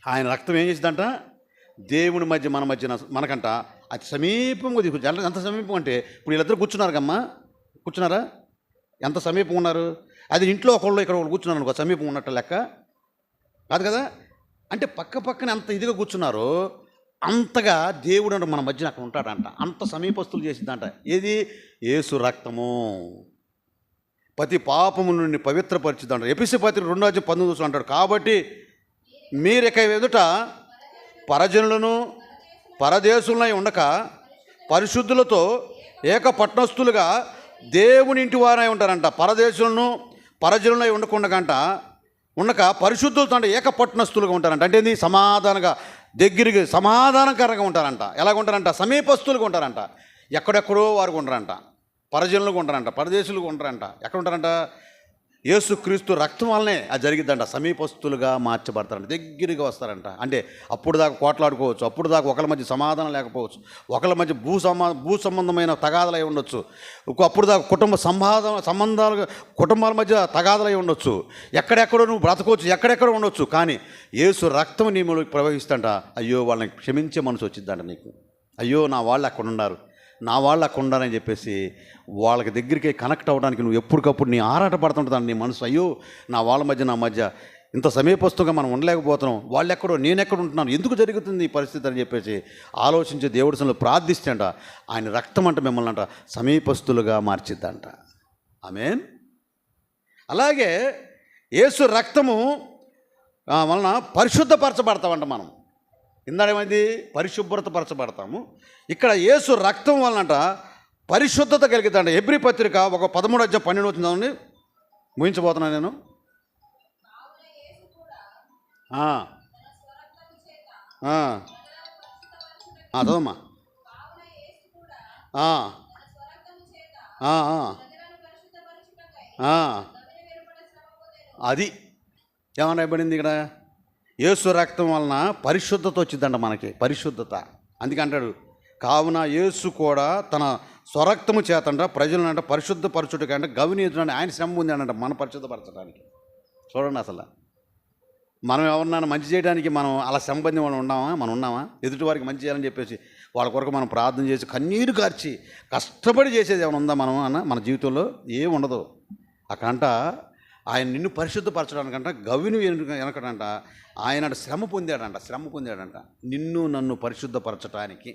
ఆయన రక్తం ఏం చేసిందంట? దేవుని మధ్య మన మధ్యన మనకంట అది సమీపంగా తీసుకొచ్చి. ఎంత సమీపం అంటే ఇప్పుడు వీళ్ళిద్దరు కూర్చున్నారు కమ్మా, కూర్చున్నారా? ఎంత సమీపం ఉన్నారు? అది ఇంట్లో ఒకళ్ళు ఇక్కడ ఒకళ్ళు కూర్చున్నారు అనుకో, సమీపం ఉన్నట్టు లెక్క కాదు కదా. అంటే పక్క పక్కన ఎంత ఇదిగా కూర్చున్నారో అంతగా దేవుడు అంటే మన మధ్యన అక్కడ ఉంటాడంట. అంత సమీపస్తులు చేసిందంట. ఏది? యేసు రక్తము ప్రతి పాపము నుండి పవిత్రపరిచిద్దంట. ఎఫెసీ పత్రిక 2:19 అంటాడు, కాబట్టి మీరిక ఎదుట పరజనులను పరదేశులై ఉండక పరిశుద్ధులతో ఏక పట్టణస్థులుగా దేవుని ఇంటి వారై ఉంటారంట. పరదేశులను పరజనులై ఉండక పరిశుద్ధులతో అంటే ఏక పట్టణస్థులుగా ఉంటారంట. అంటే ఏంది? సమాధానంగా దగ్గరికి సమాధానకరంగా ఉంటారంట. ఎలాగ ఉంటారంట? సమీపస్తులుగా ఉంటారంట. ఎక్కడెక్కడో వారు ఉంటారంట. పరజనులుగా ఉంటారంట, పరదేశులుగా ఉంటారంట. ఎక్కడ ఉంటారంట? యేసుక్రీస్తు రక్తం వల్లనే అది జరిగిద్దంట. సమీపస్తులుగా మార్చబడతారంట, దగ్గరగా వస్తారంట. అంటే అప్పుడు దాకా కోట్లాడుకోవచ్చు, అప్పుడు దాకా ఒకరి మధ్య సమాధానం లేకపోవచ్చు, ఒకరి మధ్య భూ సంబంధమైన తగాదలై ఉండొచ్చు, అప్పుడు దాకా సంబంధాలు కుటుంబాల మధ్య తగాదలై ఉండొచ్చు, ఎక్కడెక్కడో నువ్వు బ్రతకవచ్చు, ఎక్కడెక్కడో ఉండొచ్చు. కానీ యేసు రక్తం నీ మూలకి ప్రవహిస్తుంట. అయ్యో వాళ్ళని క్షమించే మనసు వచ్చిందంట నీకు. అయ్యో నా వాళ్ళు అక్కడ ఉన్నారు, నా వాళ్ళు అక్కడ ఉండాలని చెప్పేసి వాళ్ళకి దగ్గరికి కనెక్ట్ అవ్వడానికి నువ్వు ఎప్పటికప్పుడు నీ ఆరాట పడుతుంటుంది నీ మనసు. అయ్యో నా వాళ్ళ మధ్య నా మధ్య ఇంత సమీపస్తుగా మనం ఉండలేకపోతున్నాం, వాళ్ళు ఎక్కడో నేనెక్కడ ఉంటున్నాను, ఎందుకు జరుగుతుంది ఈ పరిస్థితి అని చెప్పేసి ఆలోచించి దేవుడి సన్నిధిలో ప్రార్థిస్తేంట ఆయన రక్తం అంట మిమ్మల్ని అంట సమీపస్తులుగా మార్చిద్దంట. ఆమేన్. అలాగే యేసు రక్తము వలన పరిశుద్ధపరచబడతామంట. మనం ఇందాడేమైంది? పరిశుభ్రతపరచబడతాము. ఇక్కడ యేసు రక్తం వలనంట పరిశుద్ధత కలిగిద్దంట. హెబ్రీ పత్రిక 13:12 ముగించబోతున్నాను నేను. చదవమ్మా. అది ఏమన్నా ఇవ్వబడింది ఇక్కడ? యేసు రక్తం వలన పరిశుద్ధత వచ్చిందంట మనకి, పరిశుద్ధత. అందుకే అంటాడు, కావున యేసు కూడా తన స్వరక్తము చేతంట ప్రజలనంట పరిశుద్ధపరచుటకి అంటే గవినీయుడు ఆయన శ్రమ పొందాడంట మన పరిశుద్ధపరచడానికి. చూడండి, అసలు మనం ఎవరినైనా మంచి చేయడానికి మనం అలా శ్రమ పొంది మనం ఉన్నామా? ఎదుటి వారికి మంచి చేయాలని చెప్పేసి వాళ్ళ కొరకు మనం ప్రార్థన చేసి కన్నీరు కార్చి కష్టపడి చేసేది ఏమైనా ఉందా మనం అన్న? మన జీవితంలో ఏమి ఉండదు. అక్కడంట ఆయన నిన్ను పరిశుద్ధపరచడానికంట గవిని వెనకడంట ఆయన శ్రమ పొందాడంట నిన్ను నన్ను పరిశుద్ధపరచడానికి.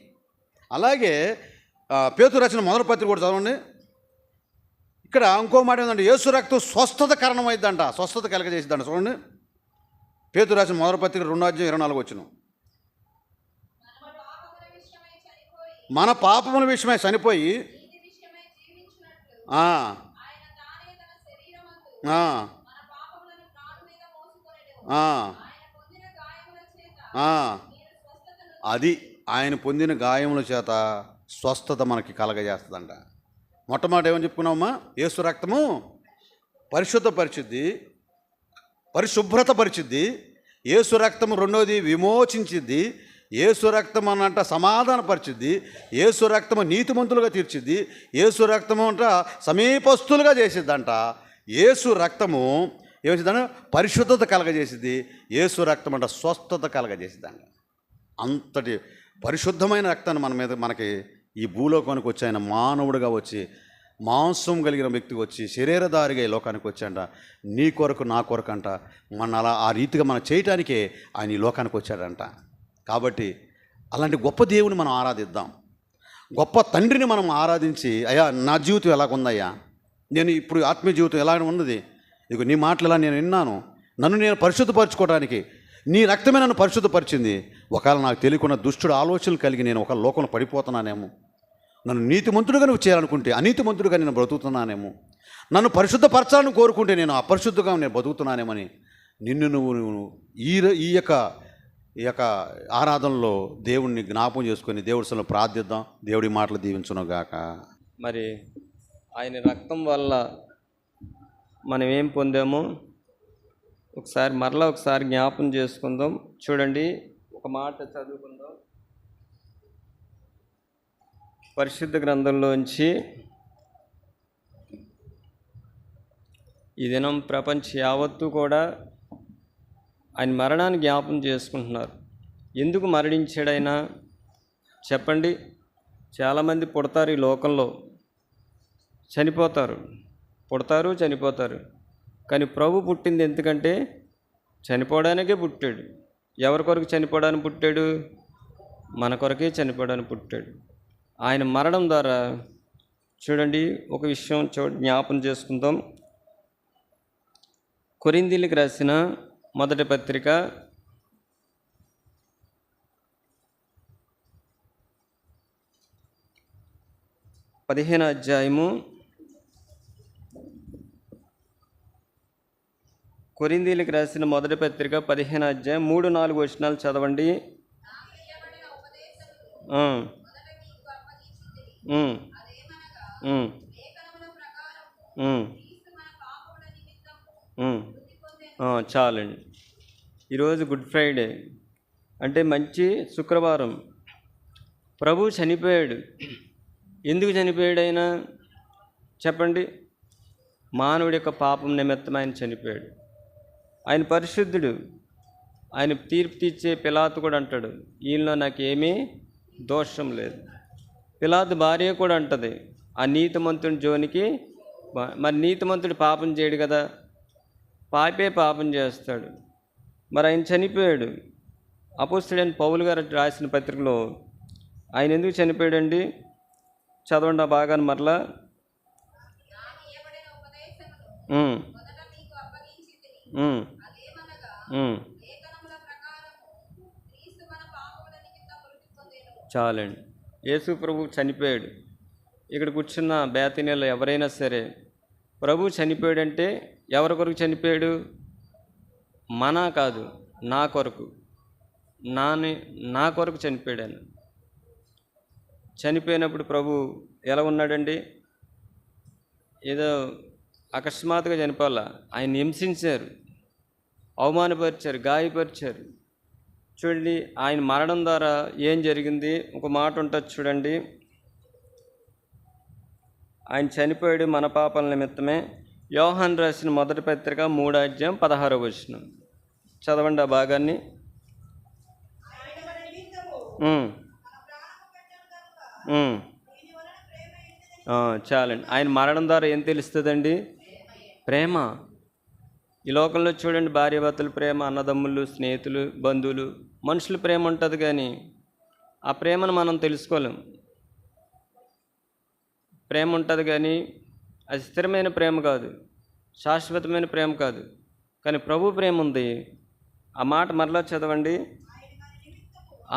అలాగే పేతురు రాసిన మొదటి పత్రిక కూడా చదవండి. ఇక్కడ ఇంకో మాట ఏంటంటే యేసు రక్తం స్వస్థత కారణమైందంట, స్వస్థత కలగజేసిద్దంట. చూడండి, పేతురు రాసిన మొదటి పత్రిక 2:24 మన పాపముల విషయమై చనిపోయి అది ఆయన పొందిన గాయముల చేత స్వస్థత మనకి కలగజేస్తుందంట. మొట్టమొదటి ఏమని చెప్పుకున్నామమ్మా? యేసు రక్తము పరిశుద్ధపరిచిద్ది, పరిశుభ్రత పరిచిద్ది. యేసు రక్తము రెండోది విమోచించిద్ది. యేసు రక్తం అనంట సమాధానపరిచిద్ది. యేసు రక్తము నీతిమంతులుగా తీర్చిద్ది. యేసు రక్తము అంట సమీపస్తులుగా చేసిద్దంట. యేసు రక్తము ఏమేసిద్దంట? పరిశుద్ధత కలగజేసిద్ది. యేసు రక్తం అంట స్వస్థత కలగజేసిద్దంట. అంతటి పరిశుద్ధమైన రక్తాన్ని మన మీద మనకి ఈ భూలోకానికి వచ్చి ఆయన మానవుడిగా వచ్చి మాంసం కలిగిన వ్యక్తి వచ్చి శరీరధారిగా ఈ లోకానికి వచ్చాడంట. నీ కొరకు నా కొరకు అంట మన అలా ఆ రీతిగా మనం చేయటానికే ఆయన ఈ లోకానికి వచ్చాడంట. కాబట్టి అలాంటి గొప్ప దేవుని మనం ఆరాధిద్దాం. గొప్ప తండ్రిని మనం ఆరాధించి, అయ్యా నా జీవితం ఎలాగుందయ్యా, నేను ఇప్పుడు ఆత్మీయ జీవితం ఎలా ఉన్నది, ఇక నీ మాటలు ఎలా నేను విన్నాను, నన్ను నేను పరిశుద్ధపరచుకోవడానికి నీ రక్తమే నన్ను పరిశుద్ధపరిచింది. ఒకవేళ నాకు తెలియకుండా దుష్టుడు ఆలోచనలు కలిగి నేను ఒక లోకంలో పడిపోతున్నానేమో, నన్ను నీతిమంతుడుగా నువ్వు చేయాలనుకుంటే అనీతిమంతుడుగా నేను బ్రతుకుతున్నానేమో, నన్ను పరిశుద్ధపరచాలని కోరుకుంటే నేను అపరిశుద్ధంగా నేను బతుకుతున్నానేమని నిన్ను నువ్వు ఈ యొక్క ఆరాధనలో దేవుణ్ణి జ్ఞాపకం చేసుకొని దేవుడి సన్నిధిలో ప్రార్థిద్దాం. దేవుడి మాటలు దీవించునుగాక. మరి ఆయన రక్తం వల్ల మనం ఏం పొందామో ఒకసారి జ్ఞాపం చేసుకుందాం. చూడండి, ఒక మాట చదువుకుందాం. పరిశుద్ధ గ్రంథంలోంచి ఈ దినం ప్రపంచ యావత్తు కూడా ఆయన మరణాన్ని జ్ఞాపం చేసుకుంటున్నారు. ఎందుకు మరణించాడైనా చెప్పండి. చాలామంది పుడతారు ఈ లోకంలో, చనిపోతారు, పుడతారు, చనిపోతారు. కానీ ప్రభు పుట్టింది ఎందుకంటే చనిపోవడానికే పుట్టాడు. ఎవరి కొరకు చనిపోవడానికి పుట్టాడు? మన కొరకే చనిపోవడానికి పుట్టాడు. ఆయన మరణం ద్వారా చూడండి, ఒక విషయం జ్ఞాపం చేసుకుందాం. కొరింథీయులకు రాసిన మొదటి పత్రిక 15వ అధ్యాయము. కొరింథీయులకు రాసిన మొదటి పత్రిక 15వ అధ్యాయం 3-4 వచనాలు చదవండి. చాలండి. ఈరోజు గుడ్ ఫ్రైడే అంటే మంచి శుక్రవారం. ప్రభు చనిపోయాడు. ఎందుకు చనిపోయాడు ఆయన చెప్పండి? మానవుడి యొక్క పాపం నిమిత్తం ఆయన చనిపోయాడు. ఆయన పరిశుద్ధుడు. ఆయన తీర్పు తీర్చే పిలాతు కూడా అంటాడు, ఈయనలో నాకేమీ దోషం లేదు. పిలాతు భార్య కూడా అంటది, ఆ నీతిమంతుడి జోనికి. మరి నీతిమంతుడు పాపం చేయడు కదా, పాపే పాపం చేస్తాడు. మరి ఆయన చనిపోయాడు. అపోస్తలుడైన పౌలు గారు రాసిన పత్రికలో ఆయన ఎందుకు చనిపోయాడండి? చదవండి ఆ భాగాన్ని మరలా. చాలండి. యేసు ప్రభు చనిపోయాడు. ఇక్కడ కూర్చున్న బేతనీయులు ఎవరైనా సరే, ప్రభు చనిపోయాడంటే ఎవరి కొరకు చనిపోయాడు? మన కాదు, నా కొరకు, నా కొరకు చనిపోయాడు. చనిపోయినప్పుడు ప్రభు ఎలా ఉన్నాడండి? ఏదో అకస్మాత్తుగా చనిపోవాలా. ఆయన హింసించారు, అవమానపరిచారు, గాయపరిచారు. చూడండి, ఆయన మరణం ద్వారా ఏం జరిగింది? ఒక మాట ఉంటుంది చూడండి. ఆయన చనిపోయాడు మన పాపాల నిమిత్తమే. యోహాను రాసిన మొదటి పత్రిక 3వ అధ్యాయం 16వ వచనం చదవండి ఆ భాగాన్ని. చాలండి. ఆయన మరణం ద్వారా ఏం తెలుస్తుందండి? ప్రేమ. ఈ లోకంలో చూడండి, భార్యాభర్తల ప్రేమ, అన్నదమ్ములు, స్నేహితులు, బంధువులు, మనుషుల ప్రేమ ఉంటుంది. కానీ ఆ ప్రేమను మనం తెలుసుకోలేం. ప్రేమ ఉంటుంది కానీ అది స్థిరమైన ప్రేమ కాదు, శాశ్వతమైన ప్రేమ కాదు. కానీ ప్రభు ప్రేమ ఉంది. ఆ మాట మరలా చదవండి.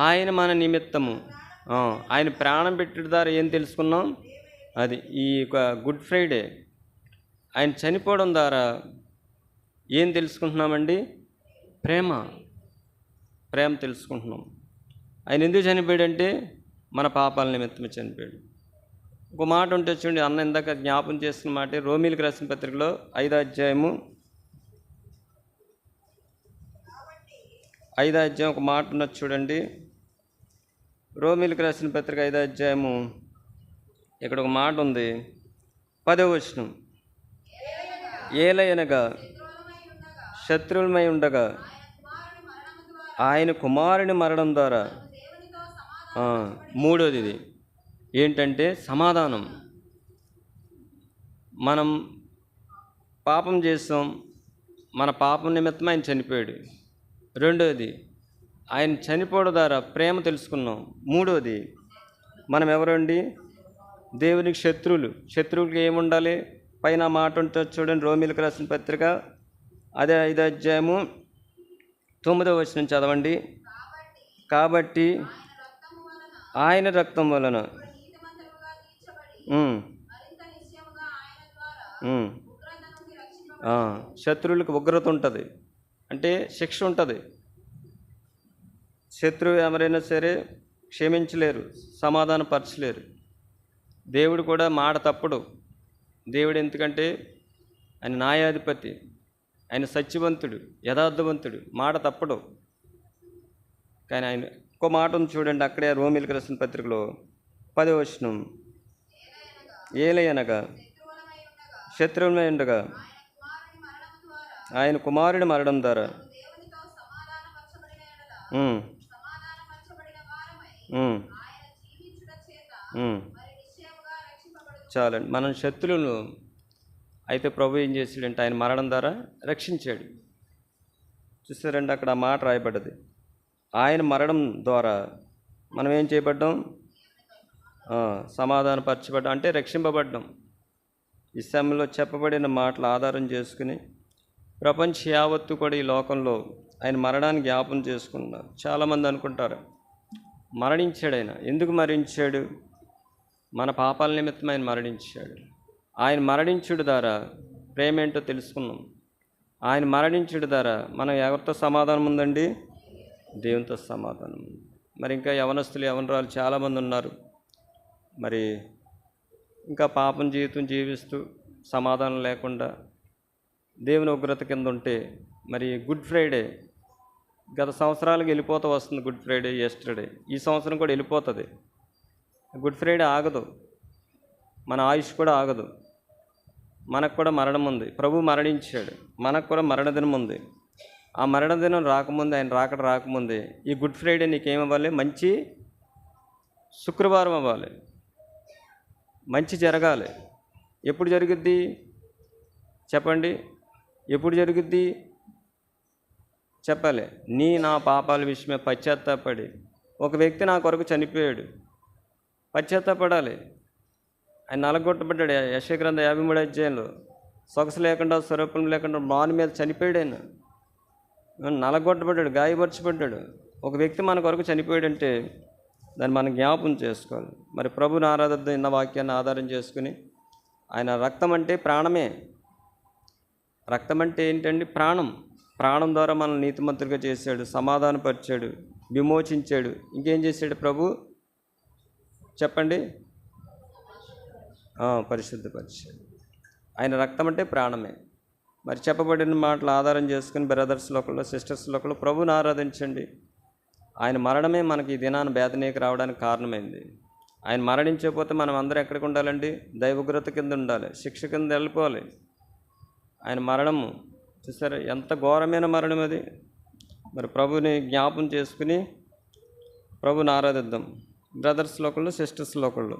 ఆయన మన నిమిత్తము, ఆయన ప్రాణం పెట్టడం ద్వారా ఏం తెలుసుకున్నాం? అది ఈ గుడ్ ఫ్రైడే ఆయన చనిపోవడం ద్వారా ఏం తెలుసుకుంటున్నామండి? ప్రేమ తెలుసుకుంటున్నాం. ఆయన ఎందుకు చనిపోయాడంటే మన పాపాల నిమిత్తమే చనిపోయాడు. ఒక మాట ఉంటే చూడండి, అన్న ఇందాక జ్ఞాపం చేస్తున్న మాట రోమీలకు రాసిన పత్రికలో 5వ అధ్యాయము ఒక మాట ఉన్నది చూడండి. రోమీలకు రాసిన పత్రిక 5వ అధ్యాయము ఇక్కడ ఒక మాట ఉంది, 10వ వచనం. ఏలయనగా శత్రువులమై ఉండగా ఆయన కుమారుని మరణం ద్వారా, మూడోది ఇది ఏంటంటే సమాధానం. మనం పాపం చేస్తాం, మన పాపం నిమిత్తం ఆయన చనిపోయాడు. రెండోది, ఆయన చనిపోవడం ద్వారా ప్రేమ తెలుసుకున్నాం. మూడోది, మనం ఎవరండి? దేవునికి శత్రువులకి ఏముండాలి? పైన మాట ఉంటుంది చూడండి, రోమీలకు రాసిన పత్రిక అదే 5వ అధ్యాయము 9వ వచనం చదవండి. కాబట్టి ఆయన రక్తం వలన శత్రువులకు ఉగ్రత ఉంటుంది, అంటే శిక్ష ఉంటుంది. శత్రువు ఎవరైనా సరే క్షమించలేరు, సమాధానపరచలేరు. దేవుడు కూడా మాట తప్పడు. దేవుడు ఎందుకంటే ఆయన న్యాయాధిపతి. ఆయన సత్యవంతుడు, యథార్థవంతుడు, మాట తప్పడు. కానీ ఆయన ఇంకో మాట ఉంది చూడండి, అక్కడే రోమీయులకు రాసిన పత్రికలో 10వ వచనం, ఏలయనగా శత్రువులమై ఉండగా ఆయన కుమారుడి మరణం ద్వారా చాలండి. మనం శత్రువులను అయితే ప్రభు ఏం చేశాడంటే ఆయన మరణం ద్వారా రక్షించాడు. చూసారండి, అక్కడ ఆ మాట రాయబడ్డది. ఆయన మరణం ద్వారా మనం ఏం చేయబడ్డాం? సమాధానపరచబడ్డాం, అంటే రక్షింపబడ్డాం. ఈ సమయంలో చెప్పబడిన మాటలు ఆధారం చేసుకుని ప్రపంచ యావత్తు కూడా ఈ లోకంలో ఆయన మరణాన్ని జ్ఞాపం చేసుకున్నారు. చాలామంది అనుకుంటారు మరణించాడు ఆయన. ఎందుకు మరణించాడు? మన పాపాల నిమిత్తం ఆయన మరణించాడు. ఆయన మరణించుడు ద్వారా ప్రేమ ఏంటో తెలుసుకున్నాం. ఆయన మరణించుడు ద్వారా మనం ఎవరితో సమాధానం ఉందండి? దేవునితో సమాధానం ఉంది. మరి ఇంకా యవనస్తులు యవనరాలు చాలామంది ఉన్నారు. మరి ఇంకా పాపం జీవితం జీవిస్తూ సమాధానం లేకుండా దేవుని ఉగ్రత కింద ఉంటే, మరి గుడ్ ఫ్రైడే గత సంవత్సరాలకు వెళ్ళిపోతూ వస్తుంది. గుడ్ ఫ్రైడే ఎస్టర్డే, ఈ సంవత్సరం కూడా వెళ్ళిపోతుంది. గుడ్ ఫ్రైడే ఆగదు, మన ఆయుష్ కూడా ఆగదు. మనకు కూడా మరణం ఉంది. ప్రభు మరణించాడు, మనకు కూడా మరణదినం ఉంది. ఆ మరణదినం రాకముందే, ఆయన రాకడ రాకముందే ఈ గుడ్ ఫ్రైడే నీకేమవ్వాలి? మంచి శుక్రవారం అవ్వాలి, మంచి జరగాలి. ఎప్పుడు జరుగుద్ది చెప్పండి? ఎప్పుడు జరుగుద్ది చెప్పాలి. నా పాపాల విషయమే పశ్చాత్తాపడి, ఒక వ్యక్తి నా కొరకు చనిపోయాడు, పశ్చాత్తాపడాలి. ఆయన నలగొట్టబడ్డాడు. యెషయా గ్రంథం 53వ అధ్యాయంలో సొగసు లేకుండా స్వరూపం లేకుండా మాను మీద చనిపోయాడు. ఆయన నలగొట్టబడ్డాడు, గాయపరచబడ్డాడు. ఒక వ్యక్తి మన కొరకు చనిపోయాడంటే దాన్ని మనం జ్ఞాపం చేసుకోవాలి. మరి ప్రభుని ఆరాధన ఇన్న వాక్యాన్ని ఆధారం చేసుకుని, ఆయన రక్తం అంటే ప్రాణమే. రక్తం అంటే ఏంటండి? ప్రాణం. ప్రాణం ద్వారా మనల్ని నీతిమంతులుగా చేశాడు, సమాధానపరిచాడు, విమోచించాడు. ఇంకేం చేశాడు ప్రభు చెప్పండి? పరిశుద్ధపరిచాడు. ఆయన రక్తం అంటే ప్రాణమే. మరి చెప్పబడిన మాటలు ఆధారం చేసుకుని బ్రదర్స్ లోకల్లో, సిస్టర్స్ లోకల్లో ప్రభుని ఆరాధించండి. ఆయన మరణమే మనకి ఈ దినాన్ని బేదనీకి రావడానికి కారణమైంది. ఆయన మరణించకపోతే మనం అందరం ఎక్కడికి ఉండాలండి? దైవగ్రత కింద ఉండాలి, శిక్ష కింద వెళ్ళిపోవాలి. ఆయన మరణము చూసారా ఎంత ఘోరమైన మరణం అది. మరి ప్రభుని జ్ఞాపం చేసుకుని ప్రభుని ఆరాధిద్దాం బ్రదర్స్ లోకల్లో, సిస్టర్స్ లోకల్లో.